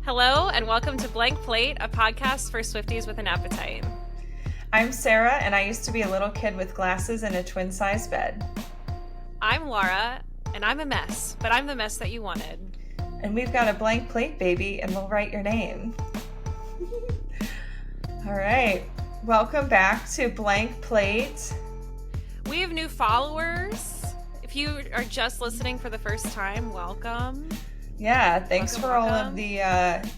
Hello, and welcome to Blank Plate, a podcast for Swifties with an appetite. I'm Sara, and I used to be a little kid with glasses and a twin-size bed. I'm Laura, and I'm a mess, but I'm the mess that you wanted. And we've got a blank plate, baby, and we'll write your name. All right. Welcome back to Blank Plate. We have new followers. If you are just listening for the first time, welcome. Yeah, thanks for all of the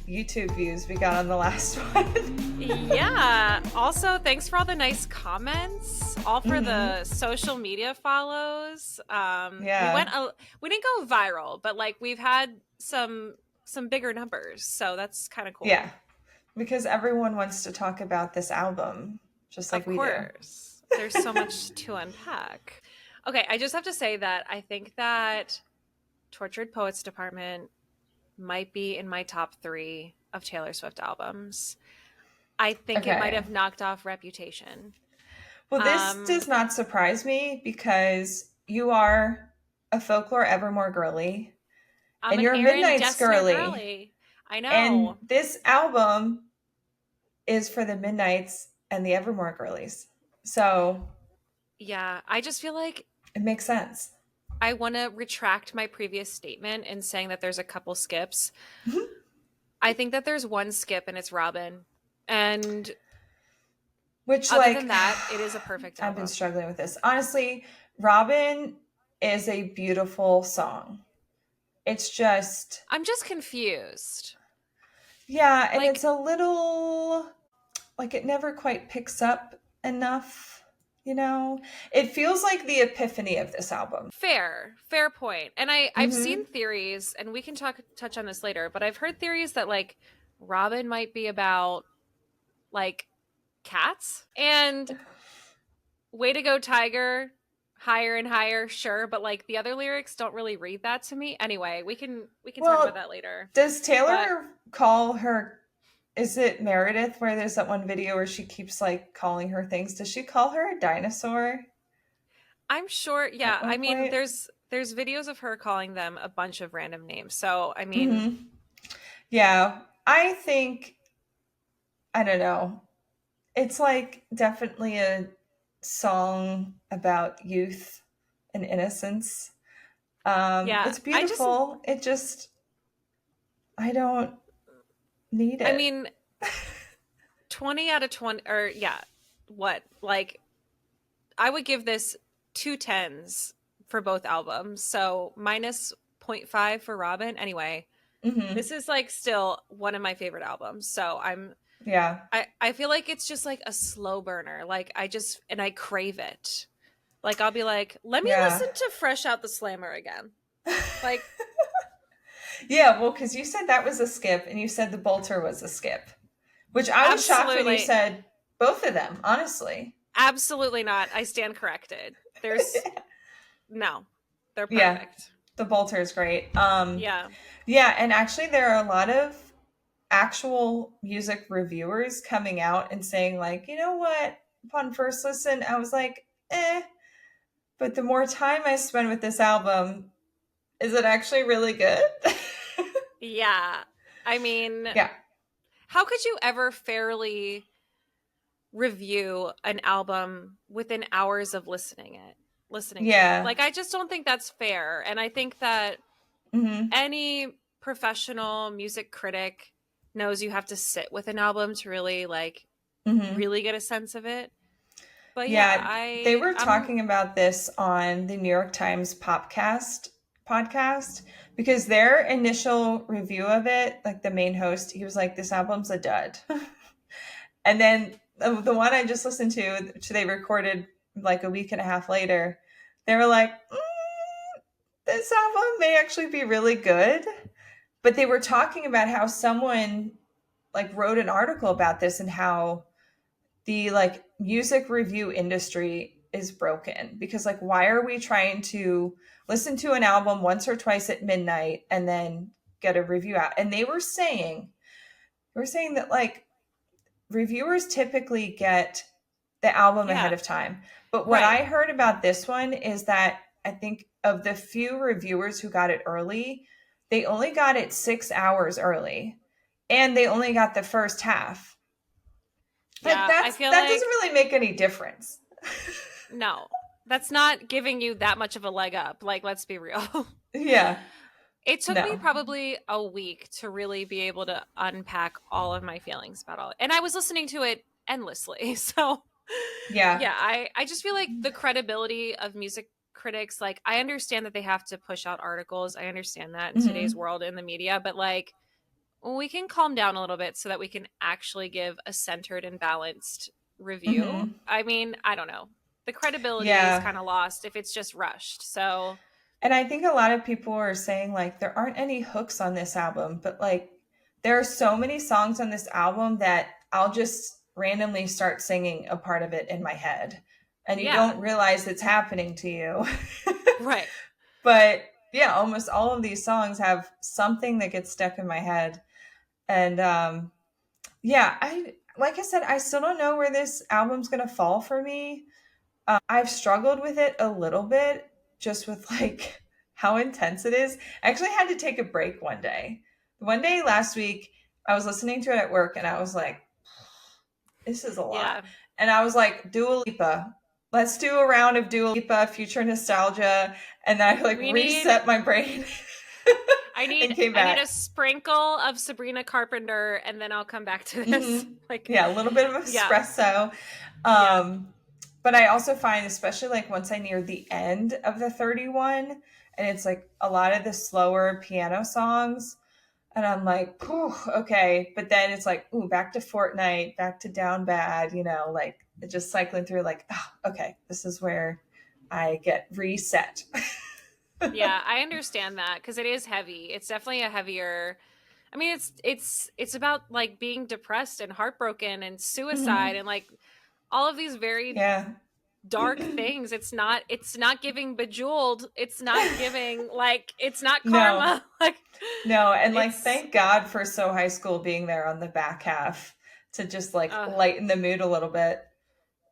YouTube views we got on the last one. Yeah. Also, thanks for all the nice comments. All for the social media follows. Yeah. We didn't go viral, but like we've had some bigger numbers, so that's kind of cool. Yeah, because everyone wants to talk about this album, just like we do. Of course. There's so much to unpack. Okay, I just have to say that I think that Tortured Poets Department might be in my top 3 of Taylor Swift albums. I think it might have knocked off Reputation. Well, this does not surprise me because you are a Folklore Evermore girly. And you're a Midnight's girly. I know. And this album is for the Midnights and the Evermore girlies. So yeah, I just feel like it makes sense. I want to retract my previous statement in saying that there's a couple skips. Mm-hmm. I think that there's one skip and it's Robin. And other than that, it is a perfect album. I've been struggling with this. Honestly, Robin is a beautiful song. It's just... I'm just confused. Yeah, and it's a little... like it never quite picks up enough. You know, it feels like the epiphany of this album. Fair point. And I've seen theories, and we can touch on this later, but I've heard theories that like Robin might be about like cats. And Way to Go Tiger, Higher and Higher, sure, but like the other lyrics don't really read that to me. Anyway, we can talk about that later. Does Taylor call her... Is it Meredith where there's that one video where she keeps like calling her things? Does she call her a dinosaur? I'm sure. Yeah. I mean, there's videos of her calling them a bunch of random names. So, I mean. Yeah. I think, I don't know. It's like definitely a song about youth and innocence. It's beautiful. I don't need it. I mean, 20 out of 20, or yeah, what? Like, I would give this 2 10s for both albums. So minus 0.5 for Robin. Anyway, this is like still one of my favorite albums. So I feel like it's just like a slow burner. Like I crave it. Like I'll be like, let me listen to Fresh Out the Slammer again. Like. Yeah, well, because you said that was a skip, and you said the Bolter was a skip, which I was shocked when you said both of them, honestly. Absolutely not. I stand corrected. There's... No. They're perfect. Yeah, the Bolter is great. Yeah, and actually there are a lot of actual music reviewers coming out and saying, like, you know what? Upon first listen, I was like, but the more time I spend with this album... Is it actually really good? Yeah. I mean, yeah. How could you ever fairly review an album within hours of listening to it? Like, I just don't think that's fair. And I think that any professional music critic knows you have to sit with an album to really, like, really get a sense of it. But they were talking about this on the New York Times podcast, because their initial review of it, like the main host, he was like, this album's a dud. And then the one I just listened to, which they recorded like a week and a half later, they were like, this album may actually be really good. But they were talking about how someone like wrote an article about this and how the like music review industry is broken, because like, why are we trying to listen to an album once or twice at midnight and then get a review out? And they were saying that like reviewers typically get the album ahead of time. But what I heard about this one is that I think of the few reviewers who got it early, they only got it 6 hours early. and they only got the first half. Like Yeah, I feel that like doesn't really make any difference. no, that's not giving you that much of a leg up. Like, let's be real. Yeah. It took me No. probably a week to really be able to unpack all of my feelings about all. And I was listening to it endlessly. So, Yeah. yeah, I just feel like the credibility of music critics, like I understand that they have to push out articles. I understand that in today's Mm-hmm. world in the media, but like we can calm down a little bit so that we can actually give a centered and balanced review. Mm-hmm. I mean, I don't know. The credibility is Yeah. kind of lost if it's just rushed. So, And I think a lot of people are saying like there aren't any hooks on this album, but like there are so many songs on this album that I'll just randomly start singing a part of it in my head. And you yeah, don't realize it's happening to you. right. But yeah, almost all of these songs have something that gets stuck in my head. And yeah, I like I said, I still don't know where this album's gonna fall for me. I've struggled with it a little bit, just with like how intense it is. I actually had to take a break one day. One day last week, I was listening to it at work, and I was like, "This is a lot." Yeah. And I was like, "Dua Lipa, let's do a round of Dua Lipa, future nostalgia," and then I like We need reset my brain and came I need a back. sprinkle of Sabrina Carpenter and then I'll come back to this. Hmm. Like Yeah, a little bit of yeah. espresso. Yeah. Um, but I also find, especially like once I near the end of the 31, and it's like a lot of the slower piano songs, and I'm like, "Whew, okay." But then it's like, ooh, back to Fortnight, back to Down Bad, like just cycling through, like, oh, okay, this is where I get reset. Yeah, I understand that because it is heavy. It's definitely a heavier. I mean, it's about like being depressed and heartbroken and suicide Mhm. and like all of these very Yeah. dark things. It's not giving Bejeweled. It's not giving like it's not No, Karma. Like no. And like, it's thank God for So High School being there on the back half to just like uh lighten the mood a little bit.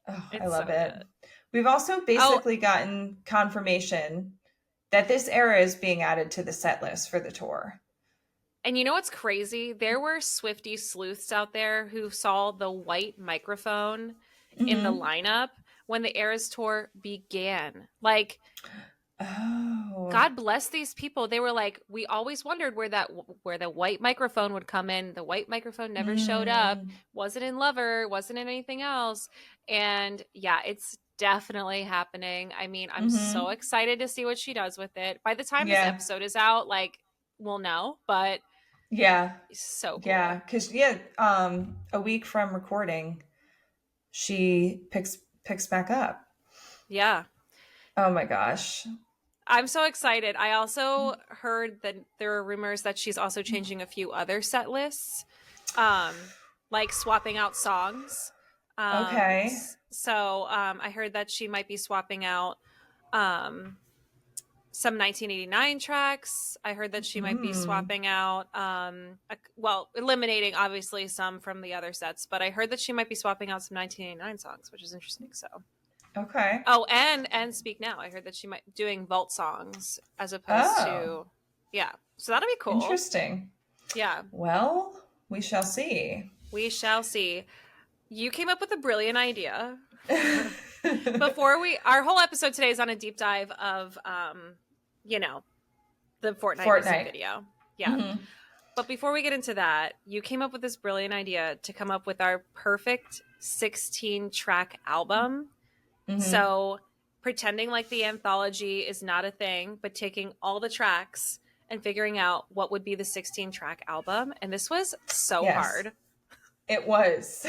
Oh, I it's love so it. good. We've also Oh, basically gotten confirmation that this era is being added to the set list for the tour. and you know what's crazy? There were Swiftie sleuths out there who saw the white microphone in the Hmm. lineup when the Eras tour began. Like, Oh. God bless these people. They were like, we always wondered where the white microphone would come in. The white microphone never showed up. Mm. Wasn't in Lover, wasn't in anything else. And yeah, it's definitely happening. I mean, I'm so Hmm. excited to see what she does with it. By the time this Yeah. episode is out, like we'll know, but Yeah. so Yeah. cool. Cause yeah, a week from recording, she picks back up. Yeah. Oh my gosh. I'm so excited. I also heard that there are rumors that she's also changing a few other set lists, like swapping out songs. Okay. I heard that she might be swapping out um, some 1989 tracks. I heard that she might be Hmm. swapping out, eliminating obviously some from the other sets, but I heard that she might be swapping out some 1989 songs, which is interesting. So Okay. oh, and Speak Now. I heard that she might doing vault songs as opposed Oh, to yeah. So that'll be cool. interesting. Yeah. Well, we shall see. We shall see. You came up with a brilliant idea. Before we our whole episode today is on a deep dive of you know, the Fortnite music Fortnite. video. Yeah. Hmm. But before we get into that, you came up with this brilliant idea to come up with our perfect 16 track album. Hmm. So pretending like the anthology is not a thing, but taking all the tracks and figuring out what would be the 16 track album. And this was so Yes, hard. it was.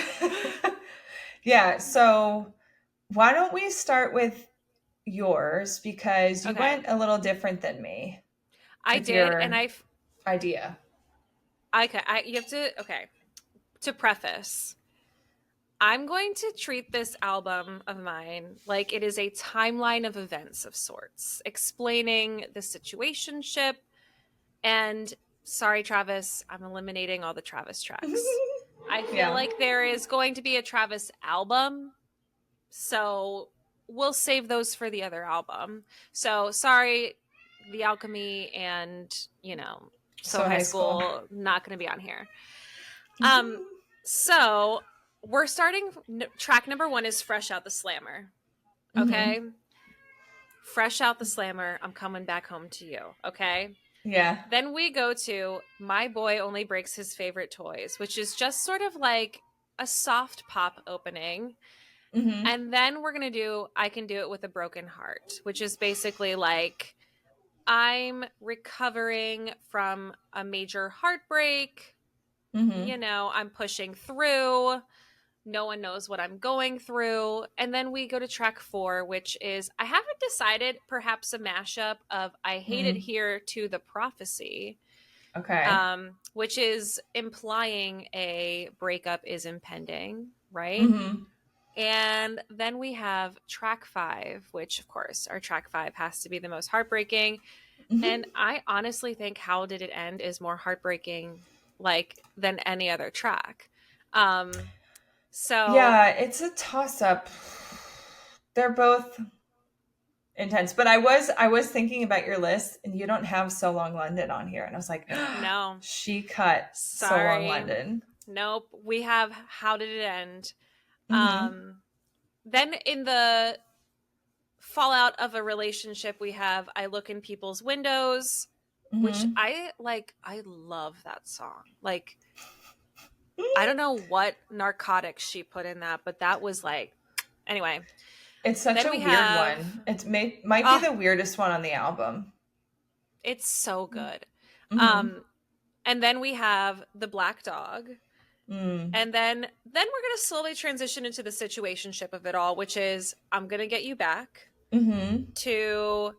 Yeah, so why don't we start with yours because you Okay. went a little different than me I with did. And your idea. you have to, okay. To preface, I'm going to treat this album of mine like it is a timeline of events of sorts, explaining the situationship. And sorry, Travis, I'm eliminating all the Travis tracks. I feel Yeah. like there is going to be a Travis album, so we'll save those for the other album. So sorry, The Alchemy and, So So High high school. School, not going to be on here. Um, so we're starting. Track number 1 is Fresh Out the Slammer. Okay. Mm-hmm. Fresh Out the Slammer. I'm coming back home to you. Okay. Yeah. Then we go to My Boy Only Breaks His Favorite Toys, which is just sort of like a soft pop opening. Mm-hmm. And then we're going to do I Can Do It With a Broken Heart, which is basically like I'm recovering from a major heartbreak. Mm-hmm. I'm pushing through. No one knows what I'm going through. And then we go to track 4, which is I haven't decided, perhaps a mashup of I Hate It Mm. Here to The Prophecy, Okay. which is implying a breakup is impending, right? Mm-hmm. And then we have track 5, which of course our track 5 has to be the most heartbreaking. Mm-hmm. And I honestly think How Did It End is more heartbreaking than any other track. So Yeah, it's a toss up. They're both intense, but I was thinking about your list, and you don't have So Long London on here, and I was like, no, she cut So Long sorry. London. Nope. We have How Did It End? Mm-hmm. Then in the fallout of a relationship, we have I Look in People's Windows, which Mm-hmm. I love that song. Like, I don't know what narcotics she put in that, but that was like, anyway. It's such Then a we weird have, one. Might be oh, the weirdest one on the album. it's so good. Mm-hmm. Um, and then we have The Black Dog. Mm. And then we're going to slowly transition into the situationship of it all, which is I'm going to Get You Back, Mm-hmm. to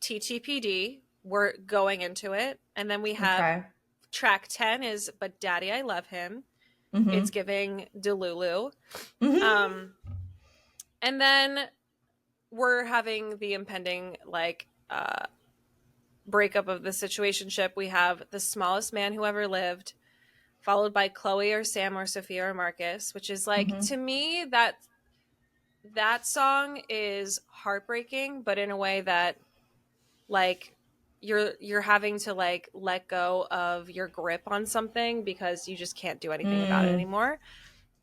TTPD. We're going into it. And then we have Okay. track 10 is But Daddy, I Love Him. It's Mm-hmm. giving Delulu. Mm-hmm. Um, and then we're having the impending breakup of the situationship. We have The Smallest Man Who Ever Lived, followed by Chloe or Sam or Sophia or Marcus, which is like, Mm-hmm. to me, that song is heartbreaking, but in a way that like you're having to like let go of your grip on something because you just can't do anything about it Mm. anymore.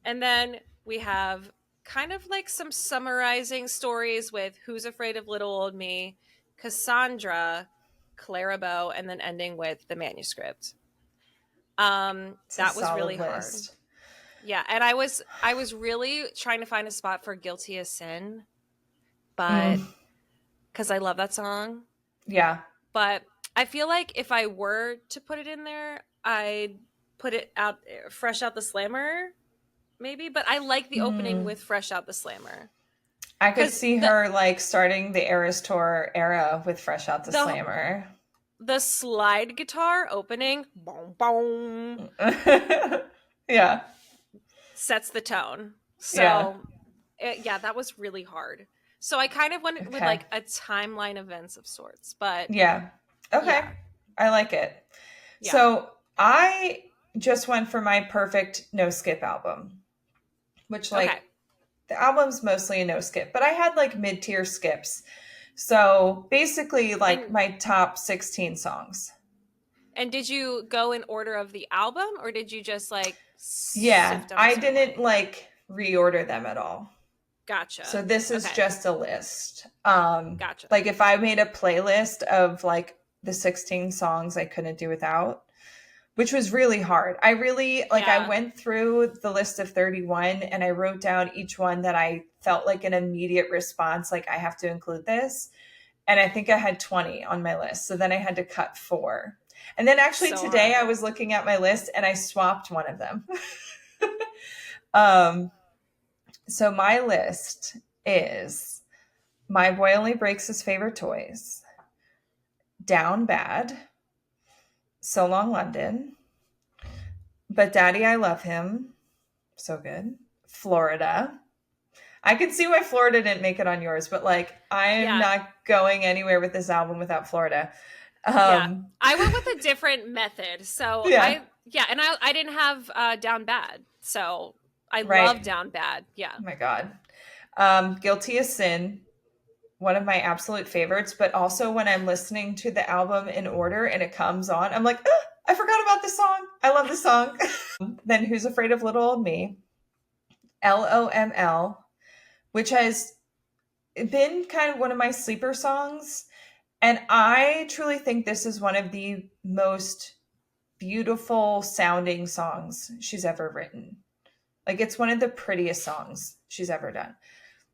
And then we have kind of like some summarizing stories with Who's Afraid of Little Old Me, Cassandra, Clarabelle, and then ending with The Manuscript. It's a That was really solid hard. list. Yeah, and I was really trying to find a spot for Guilty as Sin, but Mm. because I love that song. Yeah. But I feel like if I were to put it in there, I'd put it out Fresh Out the Slammer, maybe. But I like the opening Mm. with Fresh Out the Slammer. I could Because see her like starting the Eras Tour era with Fresh Out the the Slammer. the slide guitar opening, boom, boom, Yeah. sets the tone. Yeah. So, yeah, that was really hard. So I kind of went with Okay. like a timeline events of sorts. But Yeah. Okay. yeah, I like it. yeah. So I just went for my perfect no skip album, which Okay. like the album's mostly a no skip, but I had like mid tier skips. So basically like And my top 16 songs. did you go in order of the album or did you just like Yeah. sift them a I certain didn't way? like reorder them at all. So Gotcha. this is Okay. just a list. Gotcha. Like if I made a playlist of like the 16 songs I couldn't do without, which was really hard. I really like I Yeah. went through the list of 31 and I wrote down each one that I felt like an immediate response, like I have to include this. And I think I had 20 on my list. So then I had to cut 4. And then actually So today I hard. was looking at my list and I swapped one of them. um so my list is My Boy Only Breaks His Favorite Toys, Down Bad, So Long London, But Daddy I Love Him, so good, Florida. I can see why Florida didn't make it on yours, but like I am Yeah. not going anywhere with this album without Florida. Yeah. I went with a different method. So Yeah, and I didn't have Down Bad. So I love right. Down Bad. Yeah. Oh my God. Guilty as Sin, one of my absolute favorites, but also when I'm listening to the album in order and it comes on, I'm like, I forgot about this song. I love this song. Then Who's Afraid of Little Old Me? LOML, which has been kind of one of my sleeper songs. And I truly think this is one of the most beautiful sounding songs she's ever written. Like, it's one of the prettiest songs she's ever done.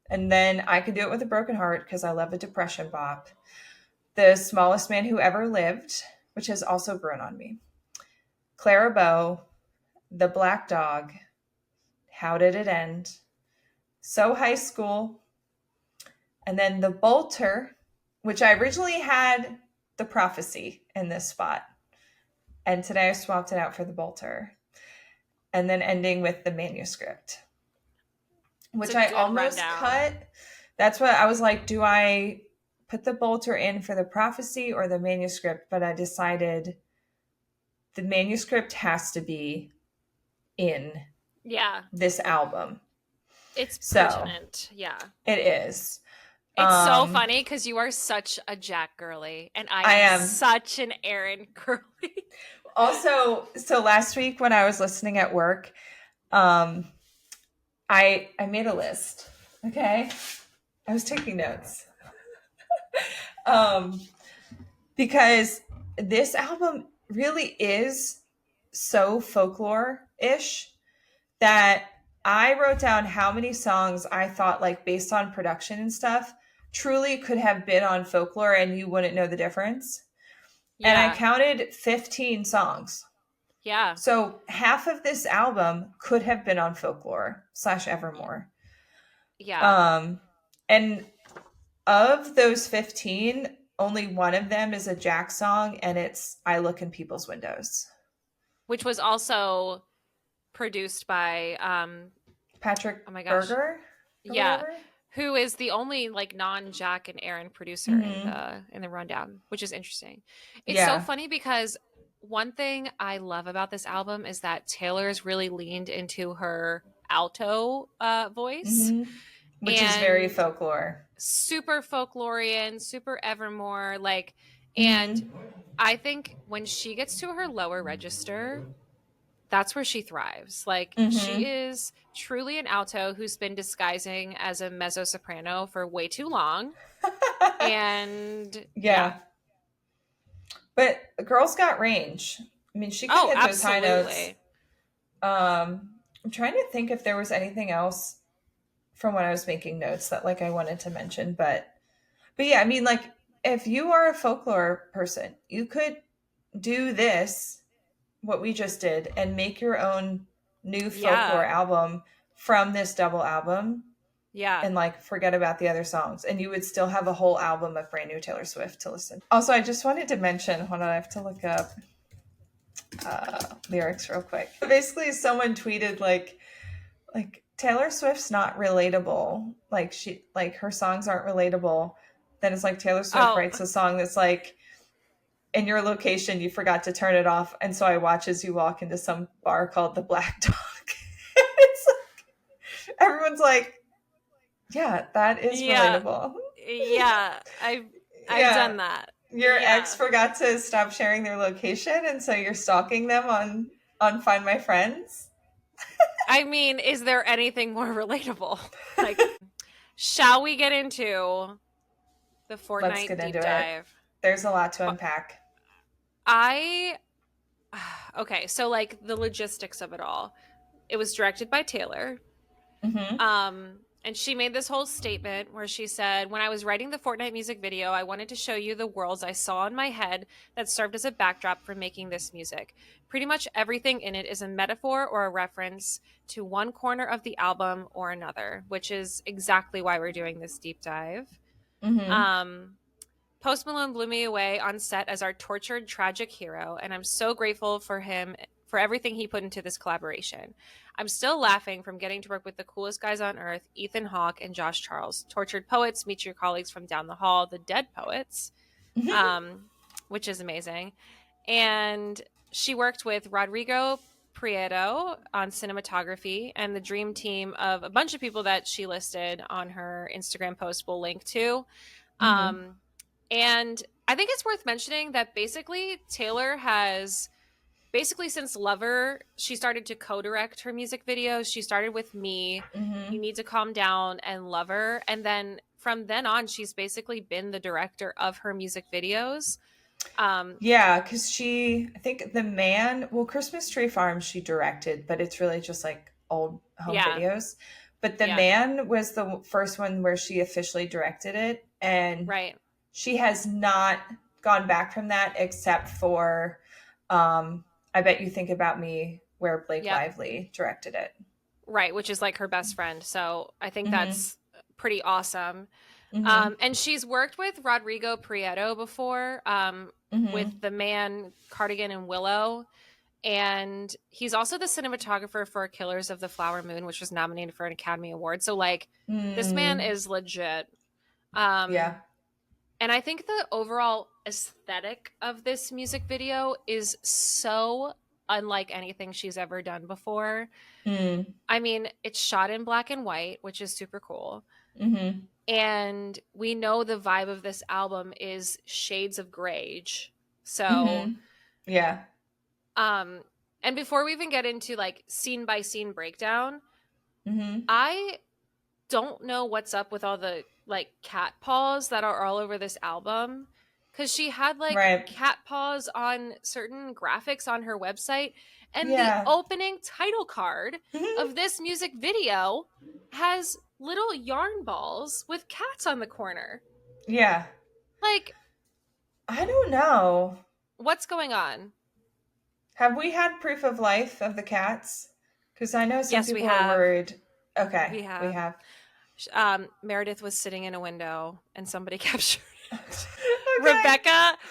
And then I Could Do It With a Broken Heart, because I love a depression bop. The Smallest Man Who Ever Lived, which has also grown on me. Clara Bow, The Black Dog, How Did It End? So High School, and then The Bolter, which I originally had The Prophecy in this spot. And today I swapped it out for The Bolter. And then ending with The Manuscript, which I almost cut. That's what I was like, do I put The Bolter in for The Prophecy or The Manuscript? But I decided The Manuscript has to be in this album. It's pertinent. Yeah. It is. It's so funny because you are such a Jack girly and I am such an Aaron girly. Also, so last week when I was listening at work, I made a list. Okay. I was taking notes. Because this album really is so folklore-ish that I wrote down how many songs I thought, like, based on production and stuff, truly could have been on folklore and you wouldn't know the difference. Yeah. And I counted 15 songs. Yeah. So half of this album could have been on folklore / Evermore. Yeah. And of those 15, only one of them is a Jack song, and it's I Look in People's Windows. Which was also produced by Patrick Berger? Yeah. Who is the only like non-Jack and Aaron producer in the rundown, which is interesting. It's so funny because one thing I love about this album is that Taylor's really leaned into her alto voice. Which is very folklore. Super folklorian, super Evermore, like, and I think when she gets to her lower register, that's where she thrives. Like, she is truly an alto who's been disguising as a mezzo soprano for way too long. And yeah. But the girl's got range. I mean, she can hit those high notes. I'm trying to think if there was anything else from when I was making notes that like I wanted to mention, but yeah, I mean, like, if you are a folklore person, you could do this, what we just did, and make your own new folklore album from this double album. Yeah. And like forget about the other songs, and you would still have a whole album of brand new Taylor Swift to listen. Also, I just wanted to mention, hold on, I have to look up lyrics real quick. Basically, someone tweeted like Taylor Swift's not relatable. Like her songs aren't relatable. Then it's like Taylor Swift writes a song that's like, in your location, you forgot to turn it off. And so I watch as you walk into some bar called the Black Dog. It's like, everyone's like, yeah, that is relatable. Yeah, I've done that. Your ex forgot to stop sharing their location, and so you're stalking them on Find My Friends. I mean, is there anything more relatable? Like, shall we get into the Fortnight deep dive? There's a lot to unpack. Okay, so like the logistics of it all. It was directed by Taylor. And she made this whole statement where she said, when I was writing the Fortnight music video, I wanted to show you the worlds I saw in my head that served as a backdrop for making this music. Pretty much everything in it is a metaphor or a reference to one corner of the album or another, which is exactly why we're doing this deep dive. Post Malone blew me away on set as our tortured, tragic hero, and I'm so grateful for him for everything he put into this collaboration. I'm still laughing from getting to work with the coolest guys on earth, Ethan Hawke and Josh Charles. Tortured poets, meet your colleagues from down the hall, the Dead Poets, which is amazing. And she worked with Rodrigo Prieto on cinematography and the dream team of a bunch of people that she listed on her Instagram post we'll link to. And I think it's worth mentioning that basically Taylor has basically since Lover, she started to co-direct her music videos. She started with Me, You Need to Calm Down, and Lover. And then from then on, she's basically been the director of her music videos. Yeah, because I think Christmas Tree Farm she directed, but it's really just like old home Yeah. videos. But The Yeah. Man was the first one where she officially directed it. And Right. she has not gone back from that except for I Bet You Think About Me, where Blake Yep. Lively directed it. Right, which is like her best friend. So I think Mm-hmm. that's pretty awesome. Mm-hmm. And she's worked with Rodrigo Prieto before, with Mm-hmm. The Man, Cardigan, and Willow. And he's also the cinematographer for Killers of the Flower Moon, which was nominated for an Academy Award. So, like, this man Mm, is legit. Um, yeah. and I think the overall aesthetic of this music video is so unlike anything she's ever done before. Mm, I mean, it's shot in black and white, which is super cool. mm-hmm. And we know the vibe of this album is shades of grage. So, Mm-hmm. Yeah. um, and before we even get into like scene by scene breakdown, Mm-hmm. I don't know what's up with all the like cat paws that are all over this album. Cause she had like Right. cat paws on certain graphics on her website. And the Yeah. opening title card of this music video has little yarn balls with cats on the corner. Yeah. Like, I don't know. what's going on? Have we had proof of life of the cats? Because I know some Yes, we people are have. worried. Okay, We we have. have. Meredith was sitting in a window and somebody captured it. Okay.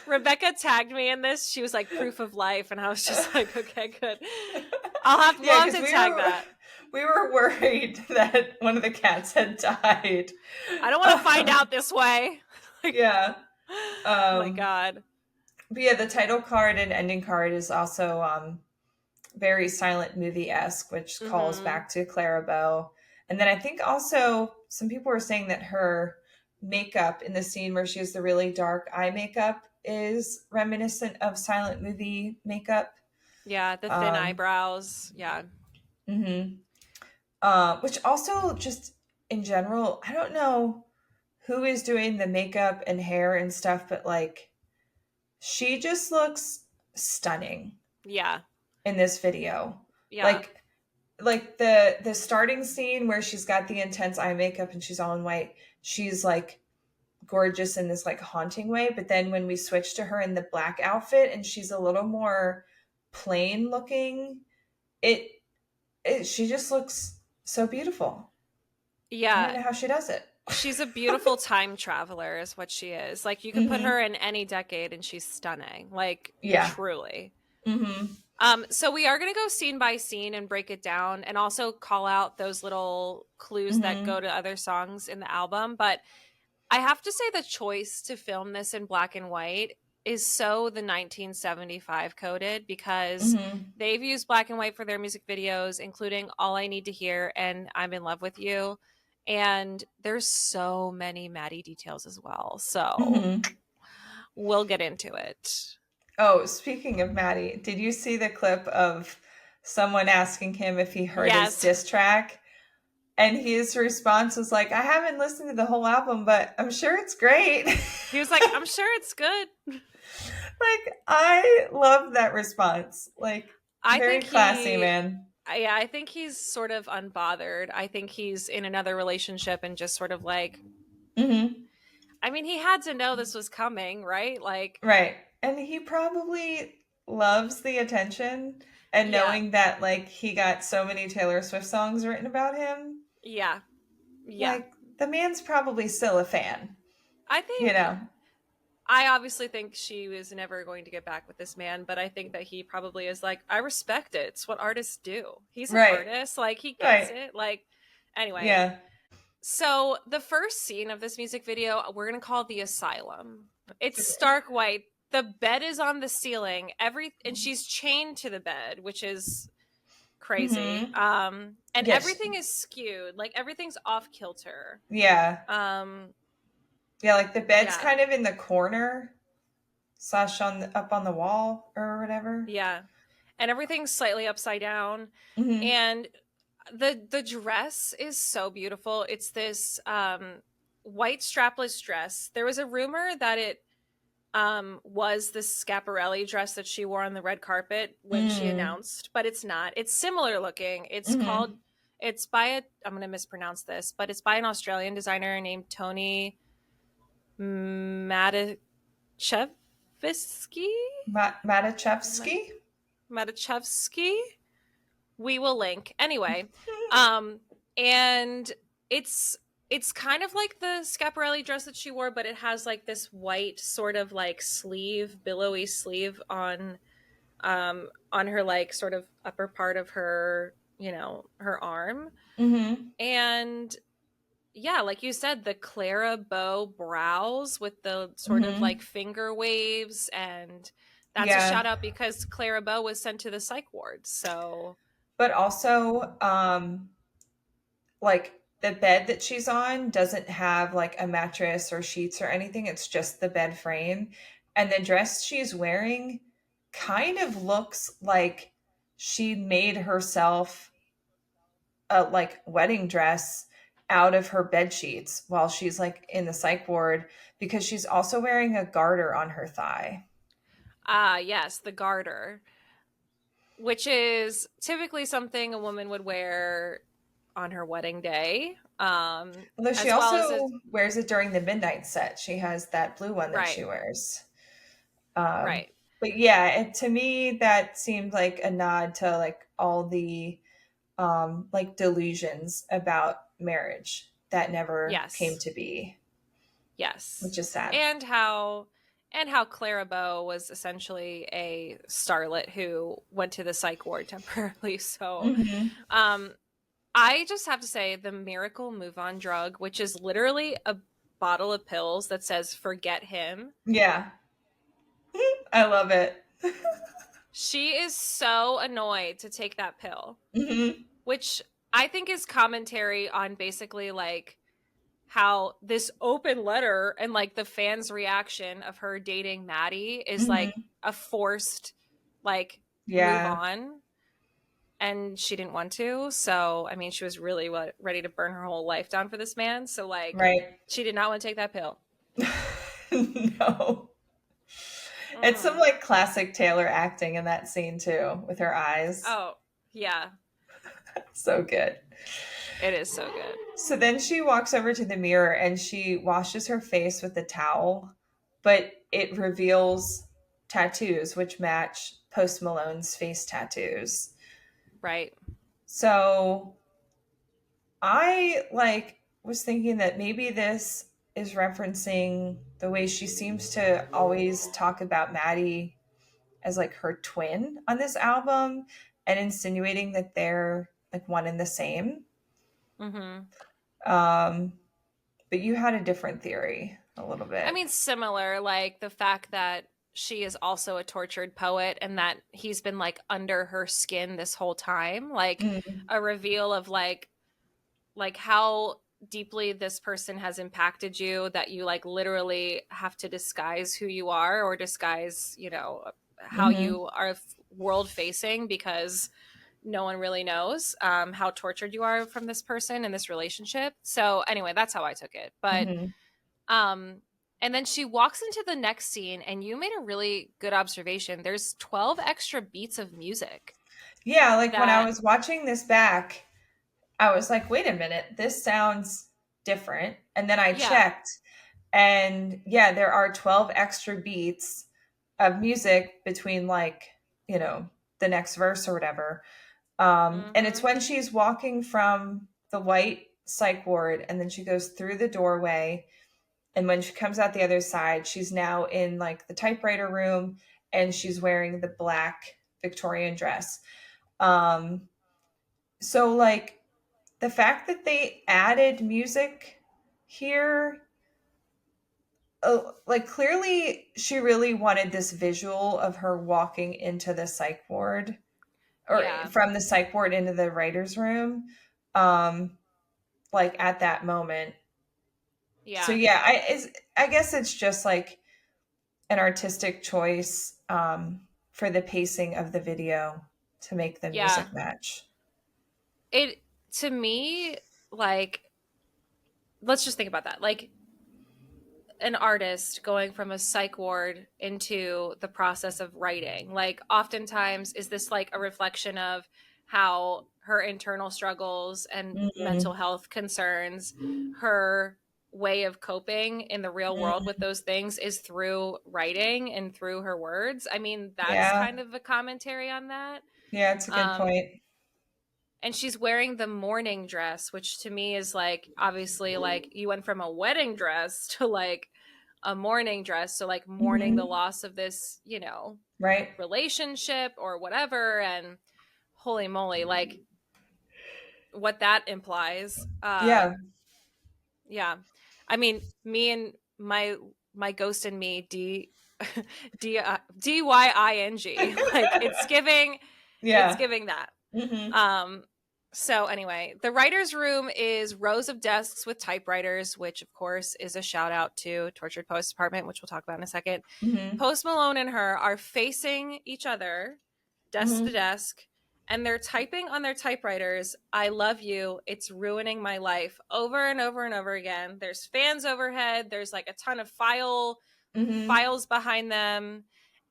Rebecca tagged me in this. She was like proof of life, and I was just like, okay, good. We'll Yeah, have because to tag that. we were worried that one of the cats had died. I don't want to find out this way. Yeah. Oh my god. But yeah, the title card and ending card is also very silent movie-esque, which calls Mm-hmm. back to Clarabelle. And then I think also some people were saying that her makeup in the scene where she has the really dark eye makeup is reminiscent of silent movie makeup. Yeah, the thin eyebrows. Yeah. Mm-hmm. Which also just in general, I don't know who is doing the makeup and hair and stuff, but like she just looks stunning Yeah. in this video. Yeah. Like the starting scene where she's got the intense eye makeup and she's all in white, she's like gorgeous in this like haunting way. But then when we switch to her in the black outfit and she's a little more plain looking, it she just looks so beautiful. I don't Yeah. know how she does it. She's a beautiful time traveler, is what she is. Like, you could put Mm-hmm. her in any decade and she's stunning. Like, Yeah. truly. Mm-hmm. So we are going to go scene by scene and break it down and also call out those little clues that Mm-hmm. go to other songs in the album. But I have to say the choice to film this in black and white is so the 1975 coded, because Mm-hmm. they've used black and white for their music videos, including All I Need to Hear and I'm in Love with You. And there's so many Maddie details as well. So Mm-hmm. we'll get into it. Oh, speaking of Maddie, did you see the clip of someone asking him if he heard his Yes. diss track? And his response was like, I haven't listened to the whole album, but I'm sure it's great. He was like, I'm sure it's good. Like, I love that response. Like, I very think classy, he man. yeah, I think he's sort of unbothered. I think he's in another relationship and just sort of like, Mm-hmm. I mean, he had to know this was coming, right? Like, Right. And he probably loves the attention and yeah. knowing that, like, he got so many Taylor Swift songs written about him. Yeah. Yeah. Like, the man's probably still a fan, I you think know? I obviously think she was never going to get back with this man, but I think that he probably is like, I respect it. It's what artists do. He's an Right. artist. Like, he gets Right. it. Like, anyway. Yeah. So the first scene of this music video, we're going to call the Asylum. It's stark white. The bed is on the ceiling. And she's chained to the bed, which is crazy. Mm-hmm. And Yes. everything is skewed. Like, everything's off kilter. Yeah. Yeah, like the bed's Yeah. kind of in the corner / up on the wall or whatever. Yeah. and everything's slightly upside down. Mm-hmm. And the dress is so beautiful. It's this white strapless dress. There was a rumor that it was the Schiaparelli dress that she wore on the red carpet when she Mm. announced, but it's not. It's similar looking. Mm-hmm. It's by a, I'm going to mispronounce this, but it's by an Australian designer named Tony Matichevsky. Matichevsky? Matichevsky. We will link anyway. Um, and it's it's kind of like the Schiaparelli dress that she wore, but it has like this white sort of like sleeve, billowy sleeve on her like sort of upper part of her, you know, her arm. Mm-hmm. And yeah, like you said, the Clara bow brows with the sort of Mm-hmm. like finger waves, and that's a Yeah. shout out because Clara bow was sent to the psych ward. So But also, like the bed that she's on doesn't have like a mattress or sheets or anything. It's just the bed frame. And the dress she's wearing kind of looks like she made herself a like wedding dress out of her bed sheets while she's like in the psych ward, because she's also wearing a garter on her thigh. yes, the garter, which is typically something a woman would wear on her wedding day. Although she As well as also wears it during the midnight set. She has that blue one that right, she wears. Um, right. but yeah, to me that seemed like a nod to like all the like delusions about marriage that never came Yes. to be, Yes. which is sad. And how Clara Bow was essentially a starlet who went to the psych ward temporarily. So Hmm. um I just have to say the miracle move on drug, which is literally a bottle of pills that says forget him. Yeah, I love it. She is so annoyed to take that pill, Hmm. which I think is commentary on basically like how this open letter and like the fans' reaction of her dating Maddie is like Hmm. a forced like move Yeah, on, and she didn't want to. So I mean, she was really ready to burn her whole life down for this man. So like, right. she did not want to take that pill. No. It's some Mm-mm. like classic Taylor acting in that scene too, with her eyes. Oh yeah, So good. it is so good. So then she walks over to the mirror and she washes her face with the towel, but it reveals tattoos which match Post Malone's face tattoos. Right. So I like was thinking that maybe this is referencing the way she seems to always talk about Maddie as like her twin on this album, and insinuating that they're like one and the same. Mm-hmm. Um, but you had a different theory a little I bit. mean, similar, like the fact that she is also a tortured poet and that he's been like under her skin this whole time, like Mm, a reveal of like how deeply this person has impacted you that you like literally have to disguise who you are or disguise, you know, how mm-hmm, you are world facing because no one really knows how tortured you are from this person in this relationship. So anyway, that's how I took it. But mm-hmm. um, and then she walks into the next scene, and you made a really good observation. There's 12 extra beats of music Yeah, like when I that, was watching this back, I was like, wait a minute, this sounds different. And then I yeah. checked, and yeah, there are 12 extra beats of music between like, you know, the next verse or whatever. And it's Mm-hmm. when she's walking from the white psych ward and then she goes through the doorway. And when she comes out the other side, she's now in like the typewriter room and she's wearing the black Victorian dress. Um, so, like, the fact that they added music here, like, clearly she really wanted this visual of her walking into the psych ward or Yeah. from the psych ward into the writer's room. Um, like at that moment. So Yeah. yeah, I guess it's just like an artistic choice for the pacing of the video. to make the Yeah. music match. It, to me, like, let's just think about that. Like, an artist going from a psych ward into the process of writing, like, oftentimes is this like a reflection of how her internal struggles and mental Mm-hmm. health concerns, her way of coping in the real world with those things is through writing and through her words. I mean, that's Yeah. kind of a commentary on that. Yeah, it's a good um point. and she's wearing the morning dress, which to me is like, obviously, like, you went from a wedding dress to like a morning dress, so like mourning the Mm-hmm. loss of this, you know, Right. relationship or whatever. And holy moly, like, what that implies. Yeah. Yeah, I mean, me and my ghost and me, DYING, like, it's Yeah. giving that. Mm-hmm. Um, so anyway, the writer's room is rows of desks with typewriters, which of course is a shout out to Tortured Poets Department, which we'll talk about in a second. Mm-hmm. Post Malone and her are facing each other, desk to Mm-hmm. desk, and they're typing on their typewriters, "I love you, it's ruining my life," over and over and over again. There's fans overhead, there's like a ton of Mm-hmm. files behind them,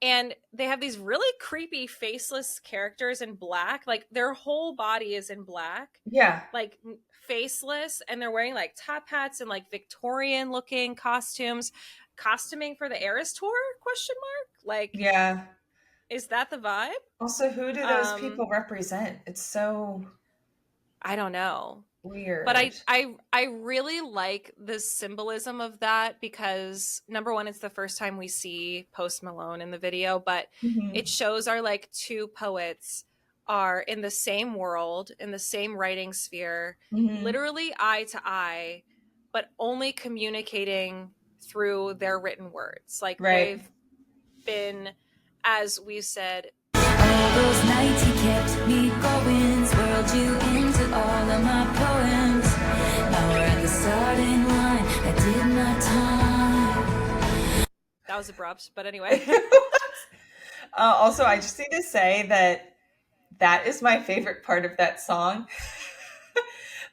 and they have these really creepy faceless characters in black. Like, their whole body is in black, Yeah. like faceless, and they're wearing like top hats and like Victorian looking costumes, costuming for the Eras tour, question mark, like, Yeah. is that the vibe? Also, who do those um people represent? It's so I don't know. But weird. I really like the symbolism of that, because number one, it's the first time we see Post Malone in the video, but it Mm-hmm. shows our like two poets are in the same world, in the same writing sphere, Mm-hmm. literally eye to eye, but only communicating through their written words. Like, Right. they've been, as we said, all those nights he kept me going, swirled you into all of my poems. Now we're at the starting line, I did my time. that was abrupt, but anyway. Also, I just need to say that that is my favorite part of that song.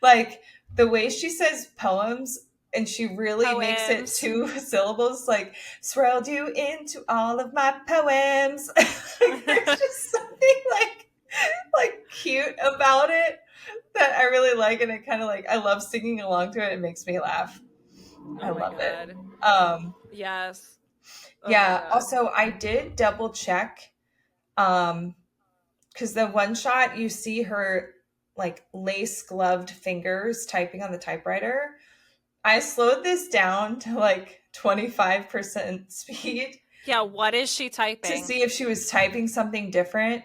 Like the way she says poems and she really makes it Poems. 2 syllables, like swirled you into all of my poems. Like, there's just something like cute about it that I really like, and it kind of like I love singing along to it. It makes me laugh. I Oh my love it. god. Um, Yes. Oh my yeah. god. Also, I did double check. Um, because the one shot you see her like lace gloved fingers typing on the typewriter. I slowed this down to like 25% speed Yeah, what is she to typing? see if she was typing something different,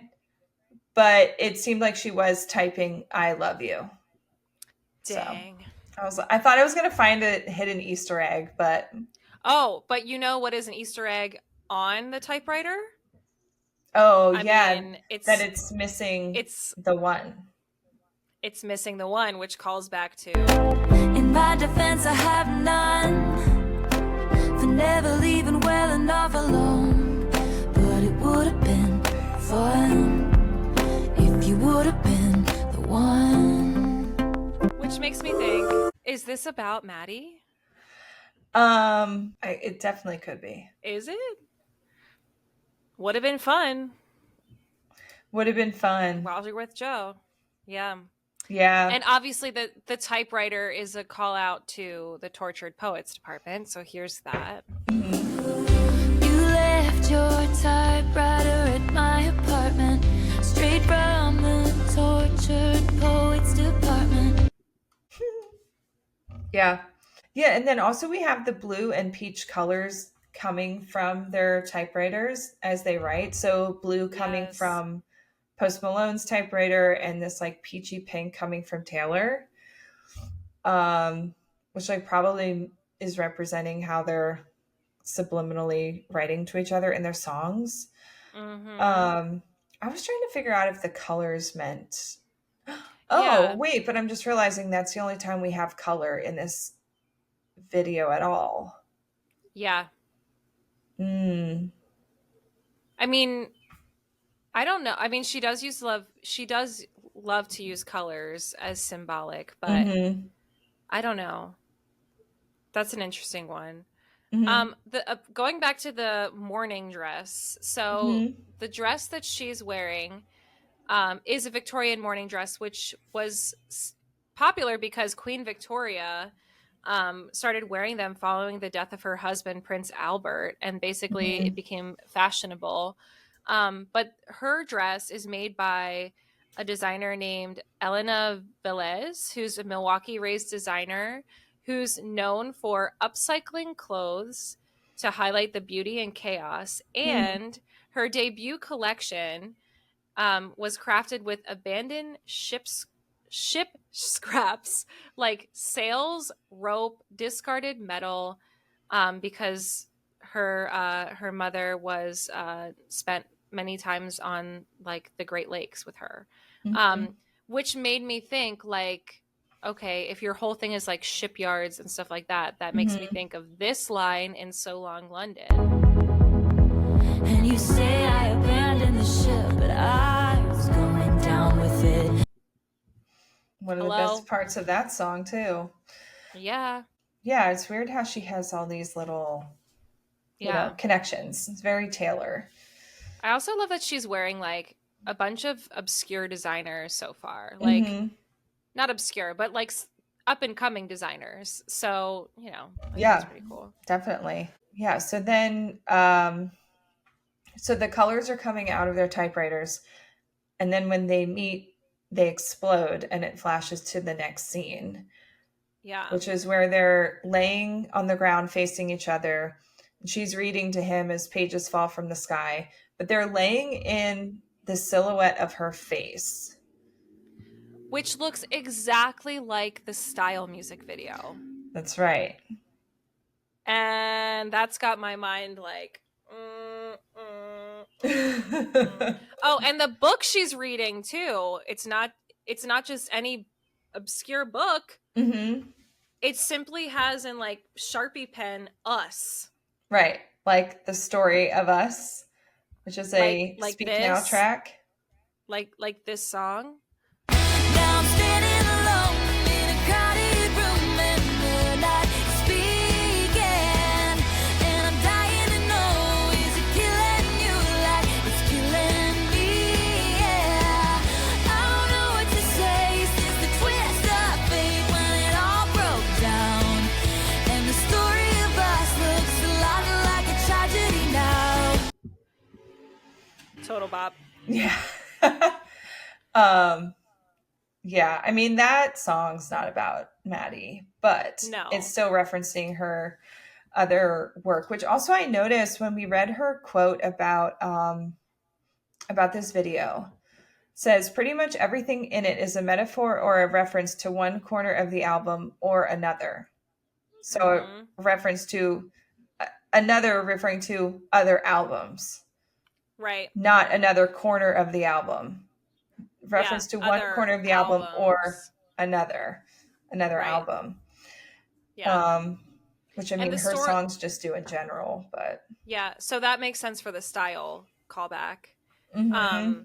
but it seemed like she was typing "I love you." So Dang. I thought I was gonna find a hidden Easter egg, but Oh, but you know what is an Easter egg on the typewriter? oh I yeah, mean, that it's missing it's the one. it's missing the one, which calls back to, In my defense, I have none for never leaving well enough alone. But it would have been fun if you would have been the one. which makes me think, is this about Maddie? It definitely could be. Is it? Would have been fun Would have been fun. while you're with Joe. Yeah. Yeah. And obviously the typewriter is a call out to the Tortured Poets Department, so here's that. Mm-hmm. You left your typewriter at my apartment, straight from the Tortured Poets Department. Yeah. Yeah, and then also we have the blue and peach colors coming from their typewriters as they write. So blue coming Yes. from Post Malone's typewriter and this like peachy pink coming from Taylor. Which like probably is representing how they're subliminally writing to each other in their songs. Mm-hmm. I was trying to figure out if the colors meant oh, Yeah. wait, but I'm just realizing that's the only time we have color in this video at all. Yeah. Mm. I mean, I don't know. I mean, she does love to use colors as symbolic, but Mm-hmm. I don't know. That's an interesting one. Mm-hmm. The going back to the morning dress. So Mm-hmm. the dress that she's wearing is a Victorian morning dress, which was popular because Queen Victoria started wearing them following the death of her husband, Prince Albert, and basically Mm-hmm. it became fashionable. But her dress is made by a designer named Elena Velez, who's a Milwaukee raised designer who's known for upcycling clothes to highlight the beauty and chaos. Mm-hmm. And her debut collection was crafted with abandoned ship scraps like sails, rope, discarded metal, because her mother was spent many times on like the Great Lakes with her, Mm-hmm. um, which made me think like, okay, if your whole thing is like shipyards and stuff like that, that makes me Mm-hmm. think of this line in So Long London. And you say I abandoned the ship, but I was going down with it. One of the Hello? best parts of that song too. Yeah. Yeah, it's weird how she has all these little, Yeah. connections. It's very Taylor. I also love that she's wearing like a bunch of obscure designers so far. Like, Mm-hmm. not obscure, but like up and coming designers. So, I think Yeah, that's pretty cool. definitely. Yeah. So then, so the colors are coming out of their typewriters, and then when they meet, they explode, and it flashes to the next scene, Yeah. which is where they're laying on the ground facing each other. She's reading to him as pages fall from the sky, but they're laying in the silhouette of her face. Which looks exactly like the Style music video. That's right. And that's got my mind like, Oh, and the book she's reading too. It's not just any obscure book. Mm-hmm. It simply has in like Sharpie pen us. Right. Like the story of us, which is a Like Speak Now this. track. Like this song. Now I'm standing alone in a crowded room and the night is speaking. And I'm dying to know, is it killing you like it's killing me? Yeah. I don't know what to say since the twist of fate when it all broke down. And the story of us looks a lot like a tragedy now. Total bop. Yeah. Yeah, I mean that song's not about Maddie, but No. it's still referencing her other work, which also I noticed when we read her quote about this video. It says pretty much everything in it is a metaphor or a reference to one corner of the album or another. So a reference to another referring to other albums. Right. Not another corner of the album. Reference to one corner of the album or another right. album. Yeah. Which I mean her songs just do in general, but yeah, so that makes sense for the Style callback. Mm-hmm.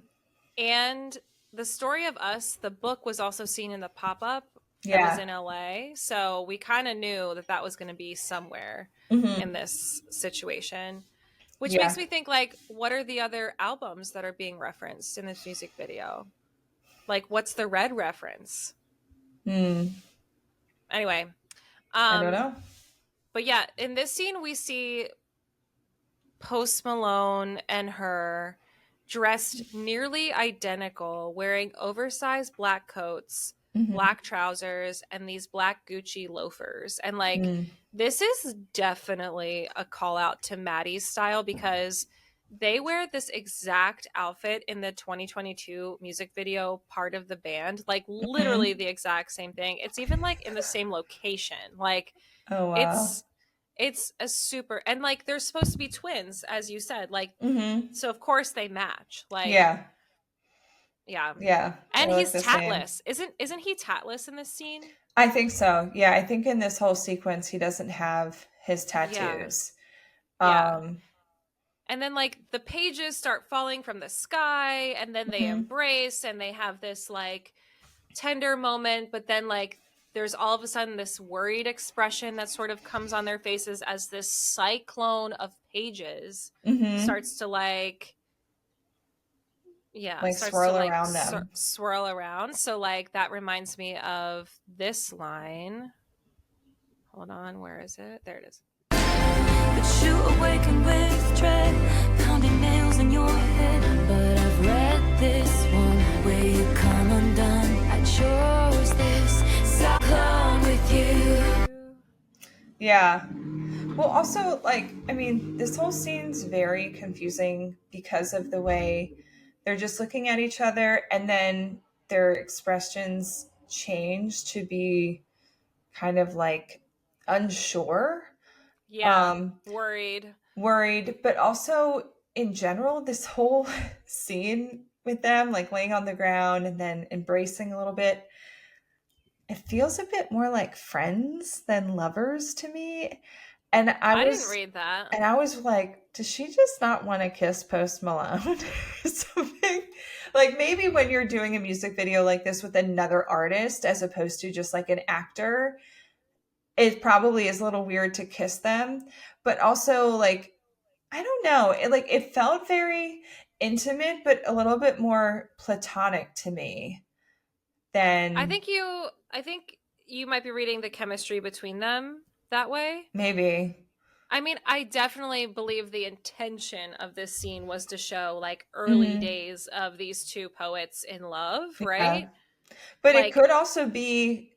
And the story of us, the book was also seen in the pop-up that was in LA, so we kind of knew that was going to be somewhere in this situation. Which makes me think, like, what are the other albums that are being referenced in this music video? Like, what's the Red reference? Anyway. I don't know. But yeah, in this scene, we see Post Malone and her dressed nearly identical, wearing oversized black coats, black trousers, and these black Gucci loafers. And, like, this is definitely a call out to Maddie's style because they wear this exact outfit in the 2022 music video part of the band. Like, literally the exact same thing. It's even, like, in the same location. Like, oh, wow. It's a super... And, like, they're supposed to be twins, as you said. Like, so, of course, they match. Like, yeah. And he's tatless. Isn't he tatless in this scene? I think so. Yeah, I think in this whole sequence he doesn't have his tattoos. Yeah. And And then like the pages start falling from the sky, and then they Mhm. embrace, and they have this like tender moment, but then like there's all of a sudden this worried expression that sort of comes on their faces as this cyclone of pages starts to like Like starts to swirl like around them. swirl around. So like that reminds me of this line. Hold on, where is it? There it is. But you awaken with dread, pounding nails in your head. But I've read this one where you come undone. I chose this, so come with you. Yeah. Well, also, like, I mean, this whole scene's very confusing because of the way they're just looking at each other, and then their expressions change to be kind of like unsure. Yeah, worried. But also in general, this whole scene with them like laying on the ground and then embracing a little bit, it feels a bit more like friends than lovers to me. And I didn't read that. And I was like, does she just not want to kiss Post Malone or something? Like maybe when you're doing a music video like this with another artist as opposed to just like an actor, it probably is a little weird to kiss them. But also like, I don't know, it felt very intimate, but a little bit more platonic to me than I think you might be reading the chemistry between them that way. maybe. I mean, I definitely believe the intention of this scene was to show like early days of these two poets in love, right? Yeah. But like, it could also be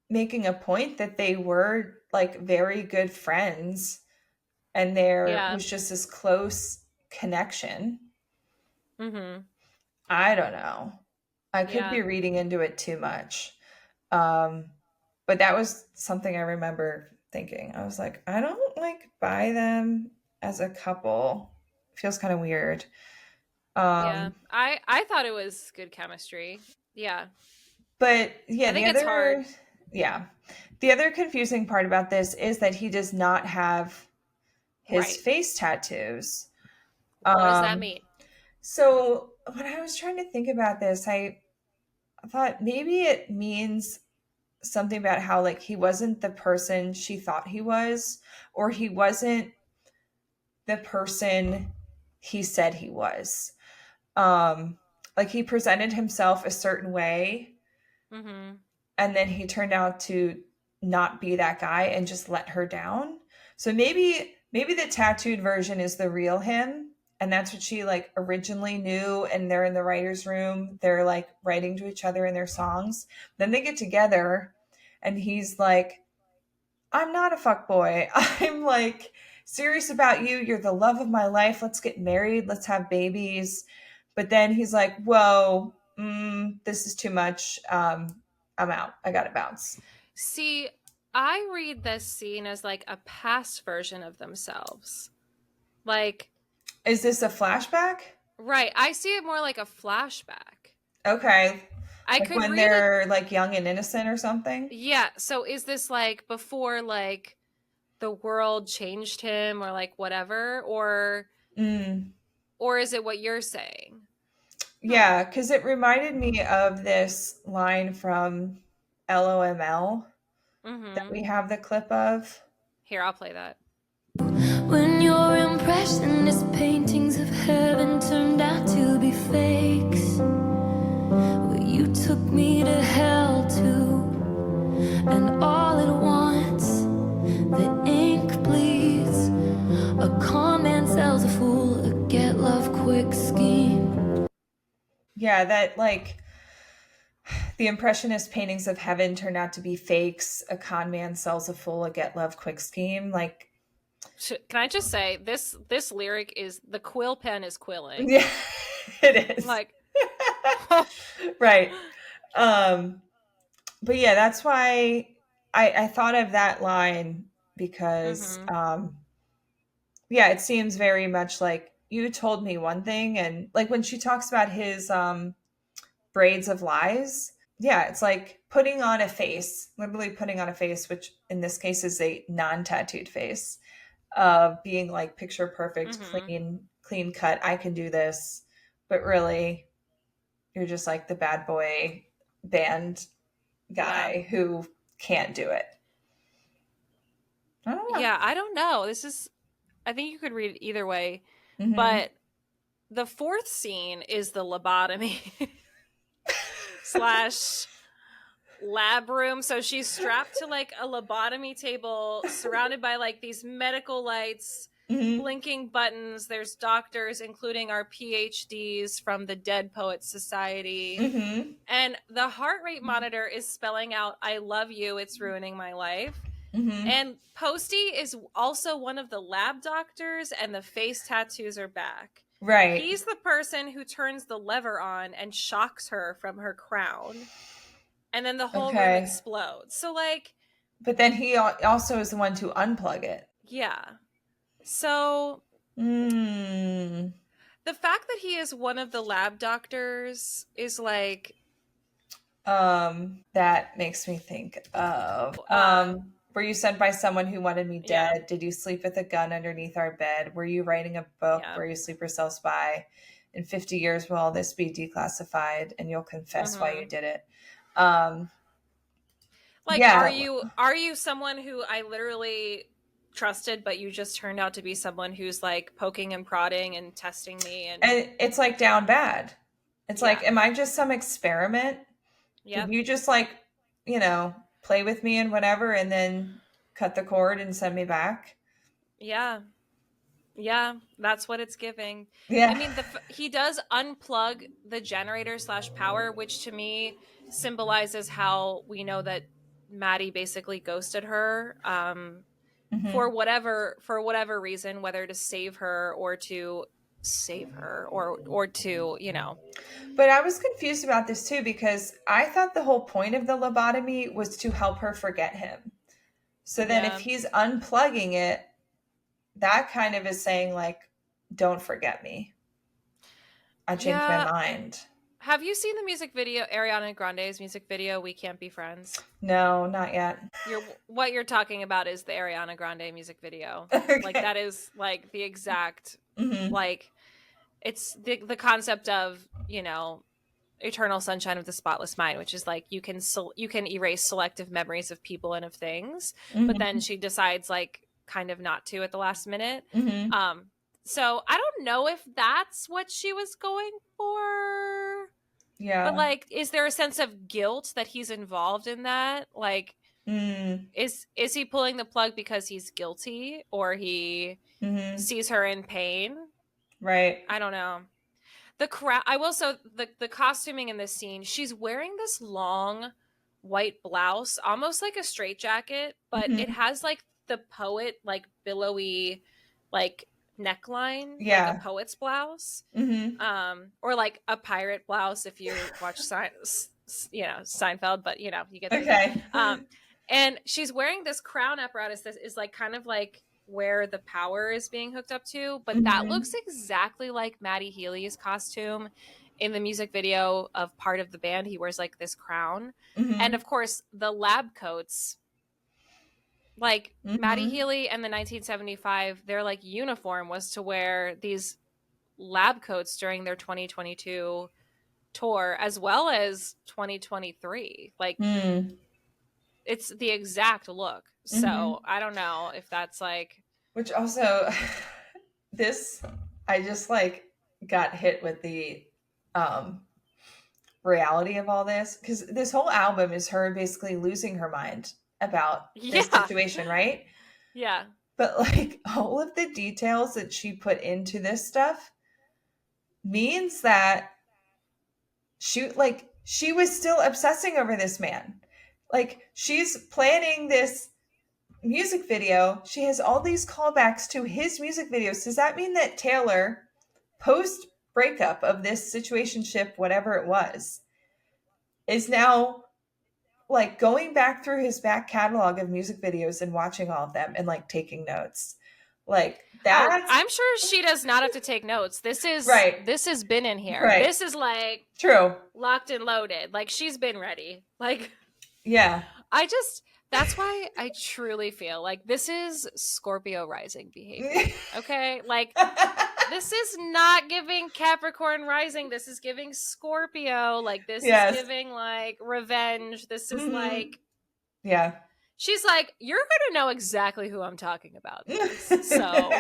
making a point that they were like very good friends and there was just this close connection. I don't know. I could be reading into it too much. But that was something I remember thinking. I was like, I don't like buy them as a couple. It feels kind of weird. I thought it was good chemistry. Yeah. But yeah, I think it's hard. Yeah. The other confusing part about this is that he does not have his face tattoos. What does that mean? So when I was trying to think about this, I thought maybe it means something about how like he wasn't the person she thought he was, or he wasn't the person he said he was. Like he presented himself a certain way, and then he turned out to not be that guy and just let her down. So maybe the tattooed version is the real him, and that's what she like originally knew, and they're in the writer's room, they're like writing to each other in their songs. Then they get together and he's like, I'm not a fuckboy. I'm like serious about you. You're the love of my life. Let's get married. Let's have babies. But then he's like, whoa, this is too much. I'm out. I got to bounce. See, I read this scene as like a past version of themselves. Like, is this a flashback? Right. I see it more like a flashback. Okay. I like could when read they're it, like young and innocent or something. Yeah. So is this like before like the world changed him or like whatever, or is it what you're saying? Yeah, because it reminded me of this line from LOML that we have the clip of. Here, I'll play that. When your impressionist paintings of heaven turned out to be fakes, well, you took me to hell too, and all at once the ink bleeds. A con man sells a fool a get love quick scheme. Yeah, that like the impressionist paintings of heaven turned out to be fakes. A con man sells a fool a get love quick scheme. Like, can I just say this lyric is the quill pen is quilling. Yeah, it is. Like, right. But yeah, that's why I thought of that line because yeah, it seems very much like you told me one thing, and like when she talks about his braids of lies, yeah, it's like putting on a face, literally putting on a face, which in this case is a non-tattooed face, of being like picture perfect, clean, clean cut, I can do this, but really you're just like the bad boy band guy who can't do it. I don't know. Yeah, I don't know. I think you could read it either way. Mm-hmm. But the fourth scene is the lobotomy / lab room. So she's strapped to like a lobotomy table, surrounded by like these medical lights, blinking buttons. There's doctors, including our PhDs from the Dead Poets Society. And the heart rate monitor is spelling out, "I love you, it's ruining my life." And Posty is also one of the lab doctors, and the face tattoos are back. Right. He's the person who turns the lever on and shocks her from her crown. And then the whole room explodes. So, like... But then he also is the one to unplug it. Yeah. So... The fact that he is one of the lab doctors is, like... That makes me think of... were you sent by someone who wanted me dead? Yeah. Did you sleep with a gun underneath our bed? Were you writing a book? Yeah. Were you sleeper cell spy? In 50 years, will all this be declassified? And you'll confess why you did it. Are you someone who I literally trusted, but you just turned out to be someone who's like poking and prodding and testing me? And it's like down bad. It's like, am I just some experiment? Yeah. You just like, play with me and whatever, and then cut the cord and send me back. Yeah, that's what it's giving. Yeah, I mean, he does unplug the generator / power, which to me symbolizes how we know that Maddie basically ghosted her for whatever reason, whether to save her or to But I was confused about this too, because I thought the whole point of the lobotomy was to help her forget him. So then if he's unplugging it, that kind of is saying like, don't forget me. I changed my mind. Have you seen the music video, Ariana Grande's music video, "We Can't Be Friends"? No, not yet. What you're talking about is the Ariana Grande music video. Okay. Like that is like the exact, like it's the concept of, Eternal Sunshine of the Spotless Mind, which is like you can erase selective memories of people and of things, but then she decides like kind of not to at the last minute. So I don't know if that's what she was going for. Yeah. But like, is there a sense of guilt that he's involved in that? Like, is he pulling the plug because he's guilty, or he sees her in pain? Right. I don't know. The costuming in this scene, she's wearing this long white blouse, almost like a straitjacket, but it has like the poet, like billowy, like neckline, like a poet's blouse, or like a pirate blouse if you watch Seinfeld, but you get the okay. And she's wearing this crown apparatus that is like kind of like where the power is being hooked up to, but that looks exactly like Maddie Healy's costume in the music video of Part of the Band. He wears like this crown, and of course the lab coats. Like Maddie Healy and the 1975, their like uniform was to wear these lab coats during their 2022 tour, as well as 2023. Like it's the exact look. So I don't know if that's like. Which also, I just like got hit with the reality of all this, because this whole album is her basically losing her mind about this situation, right? Yeah. But like all of the details that she put into this stuff means that she was still obsessing over this man. Like she's planning this music video. She has all these callbacks to his music videos. Does that mean that Taylor, post breakup of this situationship, whatever it was, is now like going back through his back catalog of music videos and watching all of them and like taking notes? Like that. I'm sure she does not have to take notes. This is right. This has been in here. Right. This is like true, locked and loaded. Like she's been ready. Like yeah. That's why I truly feel like this is Scorpio rising behavior. Okay, like This is not giving Capricorn rising. This is giving Scorpio. Like, this Yes. is giving, like, revenge. This is like, yeah. she's like, you're going to know exactly who I'm talking about. So,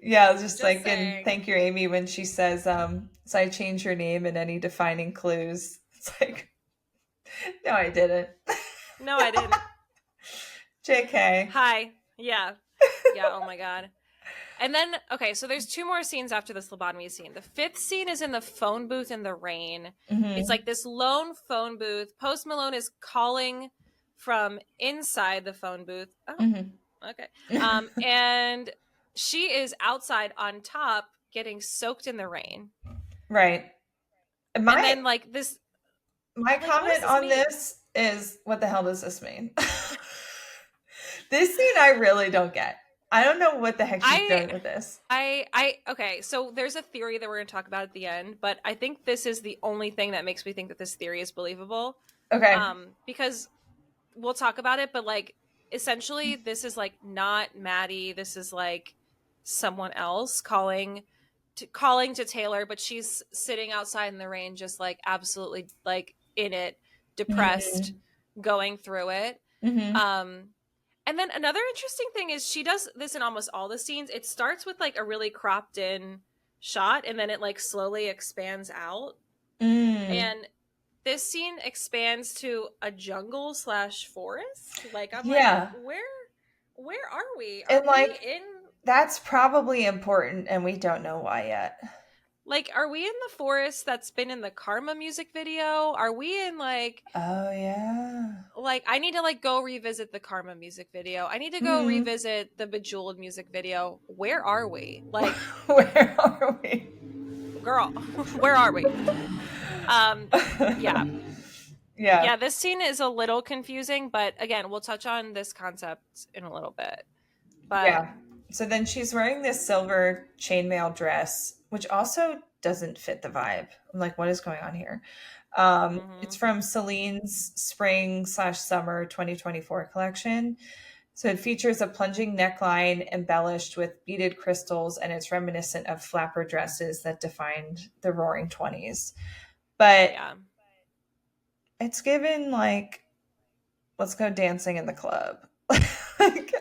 yeah, just like, saying. and thank you, Amy, when she says, so I changed your name and any defining clues. It's like, no, I didn't. No, I didn't. JK. Hi. Yeah. Yeah, oh my God. And then, okay, so there's 2 more scenes after this lobotomy scene. The 5th scene is in the phone booth in the rain. Mm-hmm. It's like this lone phone booth. Post Malone is calling from inside the phone booth. Oh, Mm-hmm. okay. And she is outside on top getting soaked in the rain. Right. And then, like, this... My comment on this is, what the hell does this mean? This scene I really don't get. I don't know what the heck she's doing with this. Okay, so there's a theory that we're going to talk about at the end, but I think this is the only thing that makes me think that this theory is believable. Okay. Because we'll talk about it, but, like, essentially this is, like, not Maddie. This is, like, someone else calling to Taylor, but she's sitting outside in the rain, just, like, absolutely, like, in it, depressed, going through it. And then another interesting thing is she does this in almost all the scenes. It starts with, like, a really cropped in shot, and then it, like, slowly expands out. And this scene expands to a jungle / forest. Like, I'm like, where are we? Are we in... That's probably important, and we don't know why yet. Like, are we in the forest that's been in the Karma music video? Are we in, like... Oh, yeah. Like, I need to, like, go revisit the Karma music video. I need to go revisit the Bejeweled music video. Where are we? Like... Where are we? Girl, where are we? Yeah. Yeah, this scene is a little confusing, but again, we'll touch on this concept in a little bit. But yeah. So then she's wearing this silver chainmail dress, which also doesn't fit the vibe. I'm like, what is going on here? It's from Celine's spring / summer 2024 collection. So it features a plunging neckline embellished with beaded crystals, and it's reminiscent of flapper dresses that defined the Roaring 20s. But it's given, like, let's go dancing in the club. Like,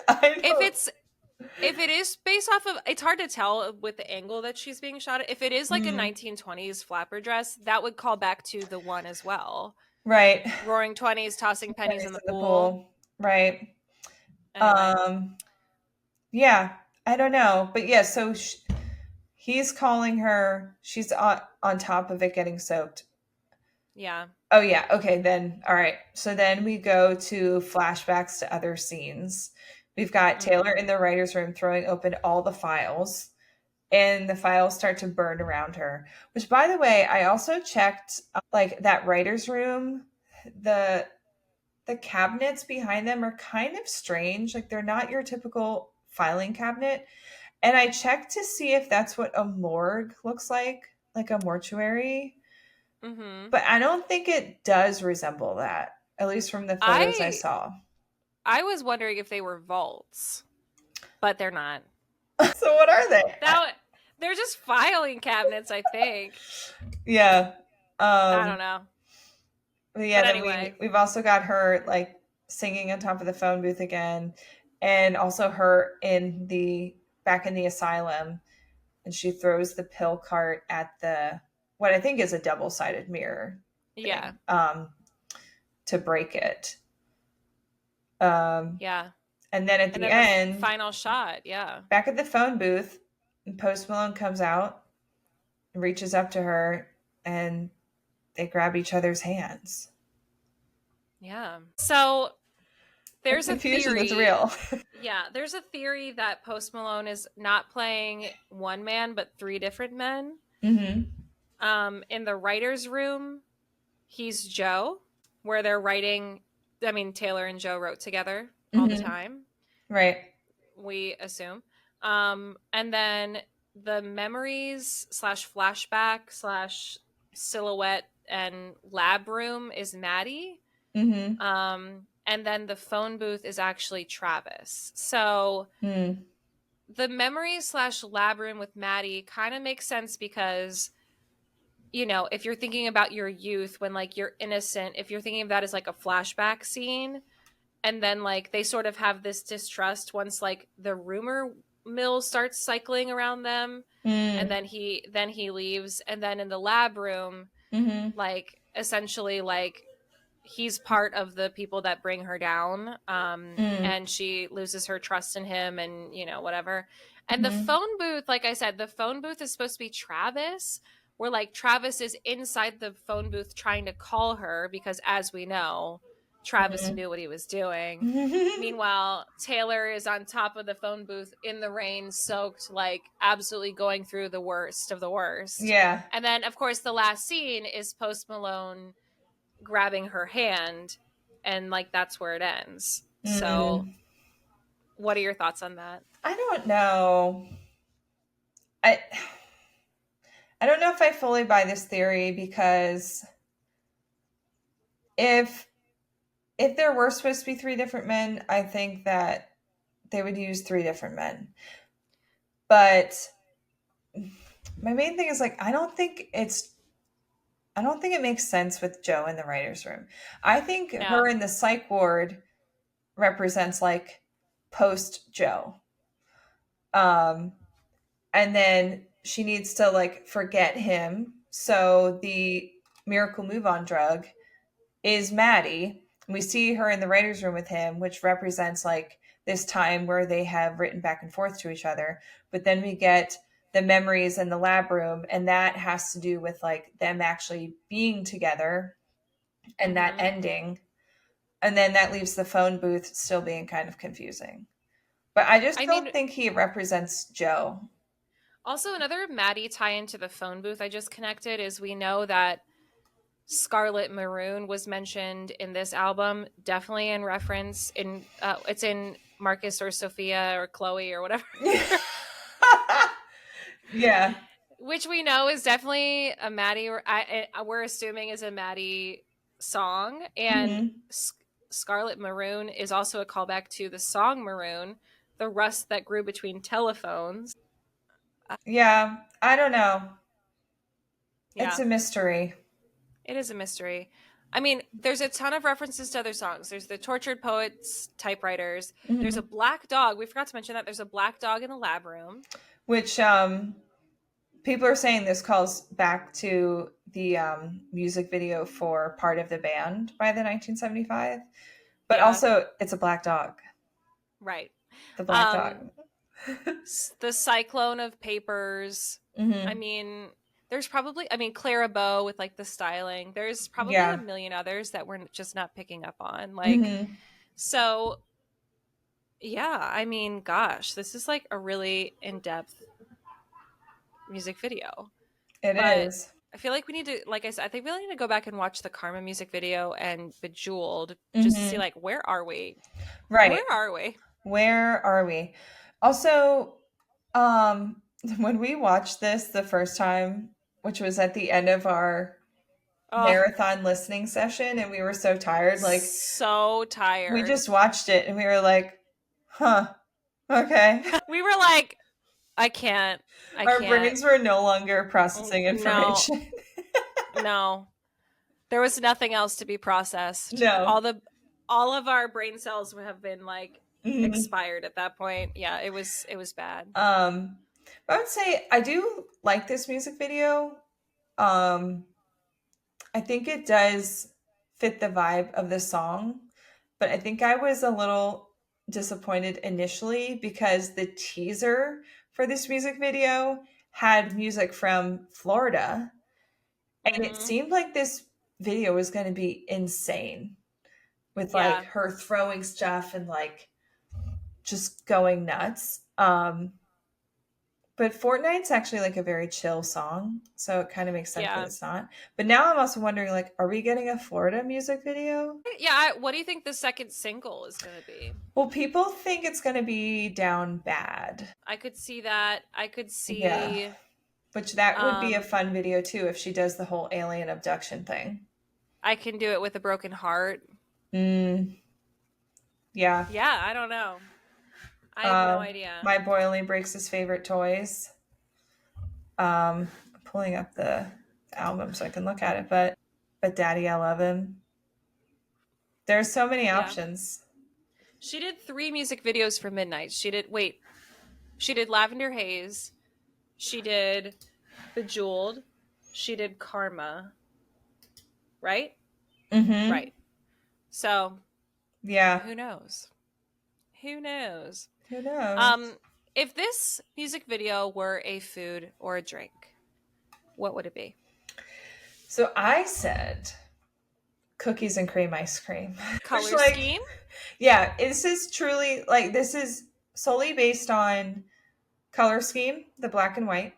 if it is based off of, it's hard to tell with the angle that she's being shot at. If it is like a 1920s flapper dress, that would call back to the one as well. Right. Roaring 20s, tossing pennies in the pool. Right. Anyway. Yeah, I don't know. But yeah, so he's calling her. She's on top of it getting soaked. Yeah. Oh, yeah. Okay, then. All right. So then we go to flashbacks to other scenes. We've got Taylor in the writer's room throwing open all the files, and the files start to burn around her. Which, by the way, I also checked, like, that writer's room. The cabinets behind them are kind of strange. Like, they're not your typical filing cabinet. And I checked to see if that's what a morgue looks like a mortuary. But I don't think it does resemble that, at least from the photos I saw. I was wondering if they were vaults, but they're not. So what are they? They're just filing cabinets, I think. Yeah. I don't know. Yeah, but then anyway. we've also got her, like, singing on top of the phone booth again, and also her back in the asylum, and she throws the pill cart at what I think is a double-sided mirror. Yeah. To break it. Yeah. And then at the end, the final shot, yeah. Back at the phone booth, Post Malone comes out and reaches up to her, and they grab each other's hands. Yeah. So there's a theory. It's real. Yeah, there's a theory that Post Malone is not playing one man, but 3 different men. In the writer's room, he's Joe, where they're writing. I mean, Taylor and Joe wrote together all the time. Right. We assume. And then the memories / flashback / silhouette and lab room is Maddie. And then the phone booth is actually Travis. So the memory / lab room with Maddie kind of makes sense because, you know, if you're thinking about your youth when like you're innocent, if you're thinking of that as like a flashback scene, and then like they sort of have this distrust once like the rumor mill starts cycling around them, and then he leaves, and then in the lab room, like essentially like he's part of the people that bring her down, and she loses her trust in him, and you know, whatever. And the phone booth, like I said, the phone booth is supposed to be Travis, where like Travis is inside the phone booth trying to call her because, as we know, Travis knew what he was doing. Meanwhile, Taylor is on top of the phone booth in the rain, soaked, like absolutely going through the worst of the worst. Yeah. And then, of course, the last scene is Post Malone grabbing her hand, and like that's where it ends. So what are your thoughts on that? I don't know. I don't know if I fully buy this theory, because if there were supposed to be 3 different men, I think that they would use 3 different men. But my main thing is like I don't think it makes sense with Joe in the writer's room. I think her in the psych ward represents like post Joe. And then she needs to like forget him. So the miracle move on drug is Maddie. We see her in the writer's room with him, which represents like this time where they have written back and forth to each other. But then we get the memories in the lab room, and that has to do with like them actually being together and that ending. And then that leaves the phone booth still being kind of confusing. But I don't think he represents Joe. Also, another Maddie tie into the phone booth I just connected is we know that Scarlet Maroon was mentioned in this album, definitely in reference in it's in Marcus or Sophia or Chloe or whatever. Yeah. Which we know is definitely a Maddie, we're assuming is a Maddie song. And Scarlet Maroon is also a callback to the song Maroon, the rust that grew between telephones. Yeah, I don't know. Yeah. It's a mystery. It is a mystery. I mean, there's a ton of references to other songs. There's the Tortured Poets typewriters. There's a black dog. We forgot to mention that. There's a black dog in the lab room. Which people are saying this calls back to the music video for Part of the Band by the 1975. But also, it's a black dog. Right. The black dog. The Cyclone of Papers. I mean, there's probably, Clara Bow with like the styling. There's probably a million others that we're just not picking up on. Like, so yeah, I mean, gosh, this is like a really in-depth music video. It is. I feel like we need to, like I said, I think we need to go back and watch the Karma music video and Bejeweled just to see like, where are we? Right. Where are we? Where are we? Also, when we watched this the first time, which was at the end of our marathon listening session, and we were so tired, like so tired. We just watched it and we were like, huh, okay. We were like, I can't. Our brains were no longer processing information. No. There was nothing else to be processed. No. All of our brain cells have been like expired at that point. Yeah, it was bad. I would say I do like this music video. I think it does fit the vibe of the song, but I think I was a little disappointed initially because the teaser for this music video had music from Florida, and it seemed like this video was going to be insane with like her throwing stuff and like just going nuts. But Fortnight's actually like a very chill song, so it kind of makes sense that it's not. But now I'm also wondering, like, are we getting a Florida music video? Yeah, what do you think the second single is going to be? Well, people think it's going to be Down Bad. I could see that. I could see... Yeah. Which that would be a fun video, too, if she does the whole alien abduction thing. I Can Do It With a Broken Heart. Yeah. Yeah, I don't know. I have no idea. My boy only breaks his favorite toys. I'm pulling up the album so I can look at it, but Daddy, I Love Him. There's so many options. She did 3 music videos for Midnight. She did Lavender Haze. She did Bejeweled. She did Karma. Right? Mm-hmm. Right. So, yeah. Who knows? Who knows? Who knows? If this music video were a food or a drink, what would it be? So I said cookies and cream ice cream. Color scheme? Yeah, this is truly this is solely based on color scheme, the black and white.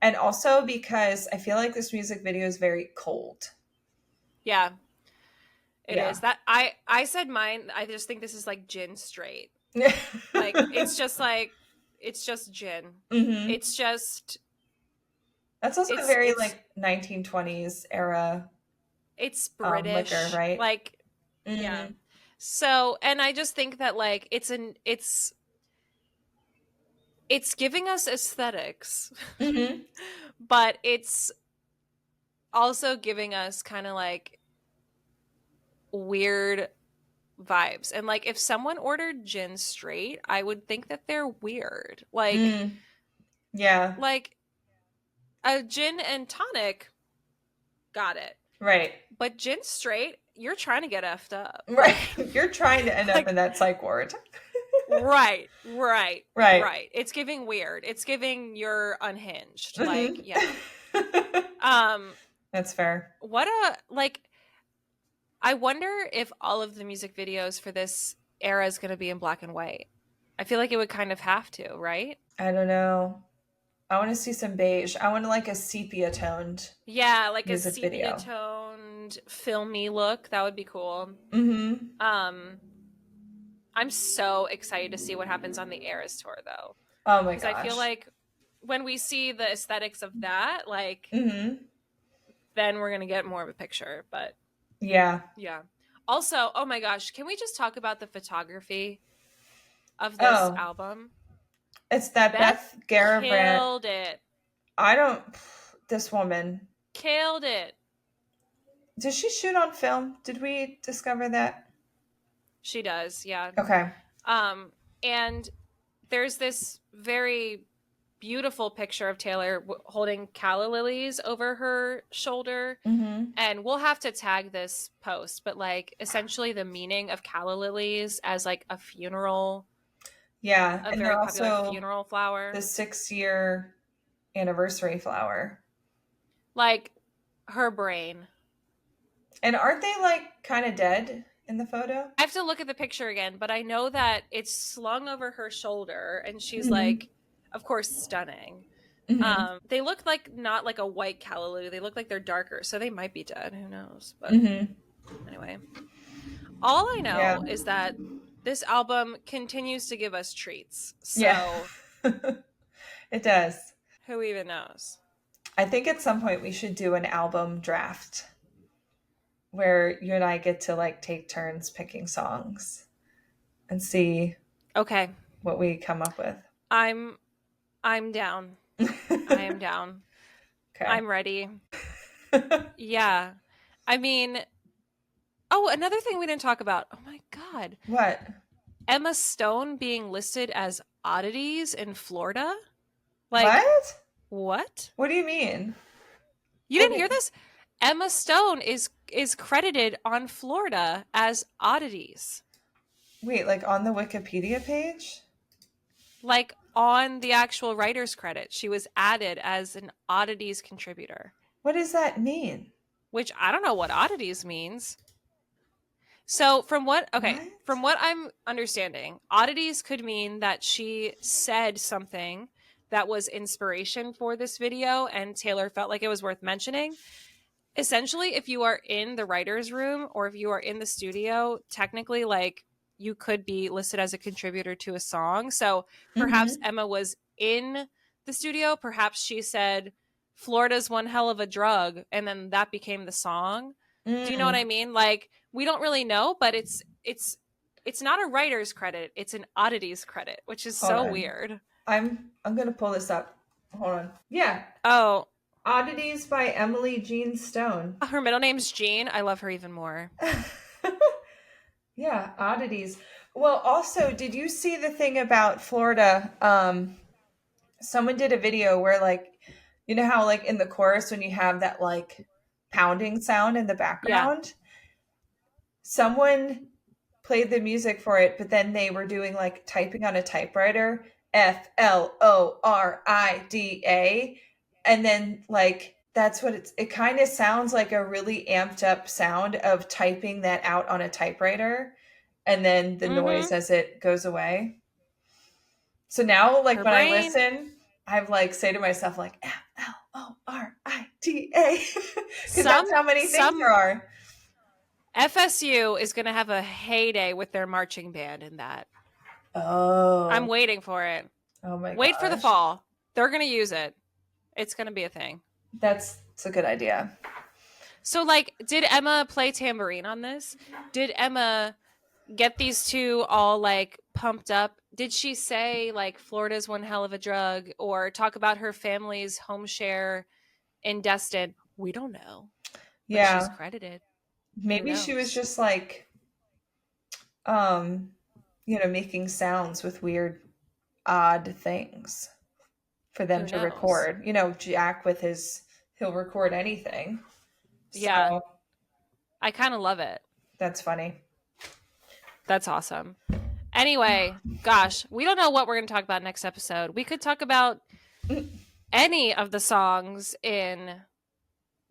And also because I feel like this music video is very cold. Yeah. It is. That I said mine, I just think this is like gin straight. It's just gin. Mm-hmm. It's just that's also a very 1920s era. It's British, liquor, right? Mm-hmm. Yeah. So, and I just think that it's giving us aesthetics, mm-hmm. but it's also giving us kind of weird vibes. And if someone ordered gin straight, I would think that they're weird. Yeah. A gin and tonic, got it. Right. But gin straight, you're trying to get effed up. Right. You're trying to end up in that psych ward. Right. It's giving weird. It's giving you're unhinged. Mm-hmm. That's fair. I wonder if all of the music videos for this era is going to be in black and white. I feel like it would kind of have to, right? I don't know. I want to see some beige. I want a sepia toned. Yeah, a sepia toned filmy look. That would be cool. Mm-hmm. I'm so excited to see what happens on the Eras tour, though. Oh my gosh! Because I feel like when we see the aesthetics of that, mm-hmm. then we're gonna get more of a picture. But yeah. Also, oh my gosh, can we just talk about the photography of this album? It's that Beth Garabrand. Killed it. This woman. Killed it. Does she shoot on film? Did we discover that? She does, yeah. Okay. And there's this very beautiful picture of Taylor holding calla lilies over her shoulder. Mm-hmm. And we'll have to tag this post, but essentially the meaning of calla lilies as a funeral. Yeah. A very popular funeral flower. The 6-year anniversary flower. Her brain. And aren't they kind of dead in the photo? I have to look at the picture again, but I know that it's slung over her shoulder and she's mm-hmm. Of course, stunning. Mm-hmm. They look not like a white calla lily. They look like they're darker, so they might be dead. Who knows? But mm-hmm. Anyway, all I know is that this album continues to give us treats. So it does. Who even knows? I think at some point we should do an album draft where you and I get to take turns picking songs and see what we come up with. I'm down. I am down. Okay. I'm ready. Yeah. I mean, another thing we didn't talk about. Oh my God. What? Emma Stone being listed as Oddities in Florida? What? What? What do you mean? You didn't hear this? Emma Stone is credited on Florida as Oddities. Wait, on the Wikipedia page? On the actual writer's credit, she was added as an Oddities contributor. What does that mean? Which I don't know what Oddities means. So from what I'm understanding, Oddities could mean that she said something that was inspiration for this video and Taylor felt like it was worth mentioning. Essentially, if you are in the writer's room or if you are in the studio, technically you could be listed as a contributor to a song. So perhaps mm-hmm. Emma was in the studio. Perhaps she said, Florida's one hell of a drug. And then that became the song. Do you know what I mean? We don't really know, but it's it's not a writer's credit, it's an Oddities credit, which is Hold so on. weird. I'm gonna pull this up. Hold on. Yeah. Oh, Oddities by Emily Jean Stone. her middle name's Jean. I love her even more. Yeah, Oddities. Well, also, did you see the thing about Florida? Someone did a video where, like, you know how, like, in the chorus when you have that, like, pounding sound in the background? Someone played the music for it, but then they were doing, like, typing on a typewriter, Florida, and then, like, that's what it kind of sounds like, a really amped up sound of typing that out on a typewriter, and then the noise as it goes away. So now, like, Her when brain. I listen, I've, like, say to myself, like, Florida. Because that's how many things there are. FSU is going to have a heyday with their marching band in that. Oh. I'm waiting for it. Oh my god. Wait for the fall. They're going to use it. It's going to be a thing. That's a good idea. So, like, did Emma play tambourine on this? Did Emma get these two all, like, pumped up? Did she say, like, Florida's one hell of a drug, or talk about her family's home share in Destin? We don't know. Yeah. But she's credited. Maybe she was just, like, making sounds with weird, odd things for them to record. You know, Jack with he'll record anything. Yeah. So, I kind of love it. That's funny. That's awesome. Anyway, gosh, we don't know what we're going to talk about next episode. We could talk about any of the songs in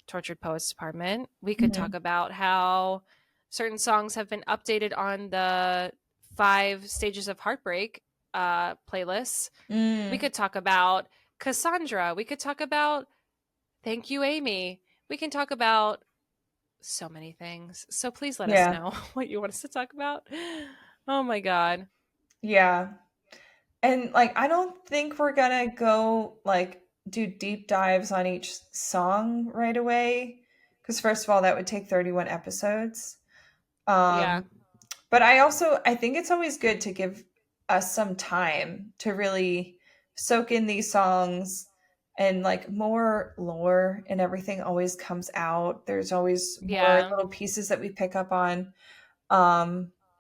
Tortured Poets Department. We could talk about how certain songs have been updated on the 5 Stages of Heartbreak playlists. We could talk about Cassandra. We could talk about Thank You, Amy. We can talk about so many things. So please let us know what you want us to talk about. Oh my god. Yeah. And, like, I don't think we're gonna go, like, do deep dives on each song right away, because first of all, that would take 31 episodes. But I think it's always good to give us some time to really soak in these songs, and, like, more lore and everything always comes out. There's always more little pieces that we pick up on.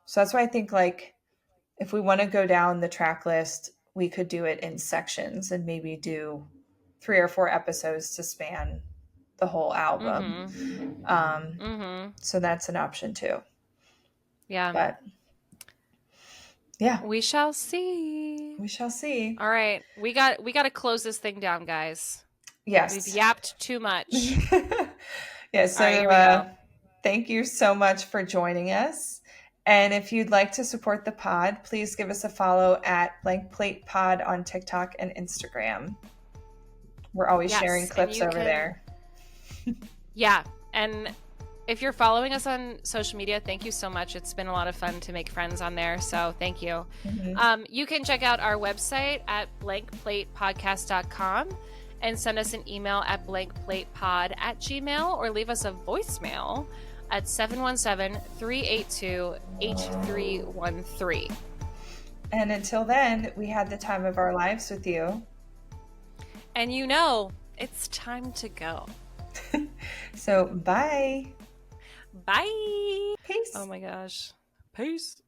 So that's why I think, like, if we want to go down the track list, we could do it in sections and maybe do 3 or 4 episodes to span the whole album. So that's an option too. Yeah. But yeah. We shall see. We shall see. All right. We got to close this thing down, guys. Yes. We've yapped too much. Yeah, so right, thank you so much for joining us. And if you'd like to support the pod, please give us a follow at Blank Plate Pod on TikTok and Instagram. We're always sharing clips over there. Yeah. And if you're following us on social media, thank you so much. It's been a lot of fun to make friends on there. So thank you. You can check out our website at blankplatepodcast.com and send us an email at blankplatepod@gmail.com, or leave us a voicemail at 717-382-8313. And until then, we had the time of our lives with you. And you know, it's time to go. So, bye. Bye. Peace. Oh my gosh. Peace.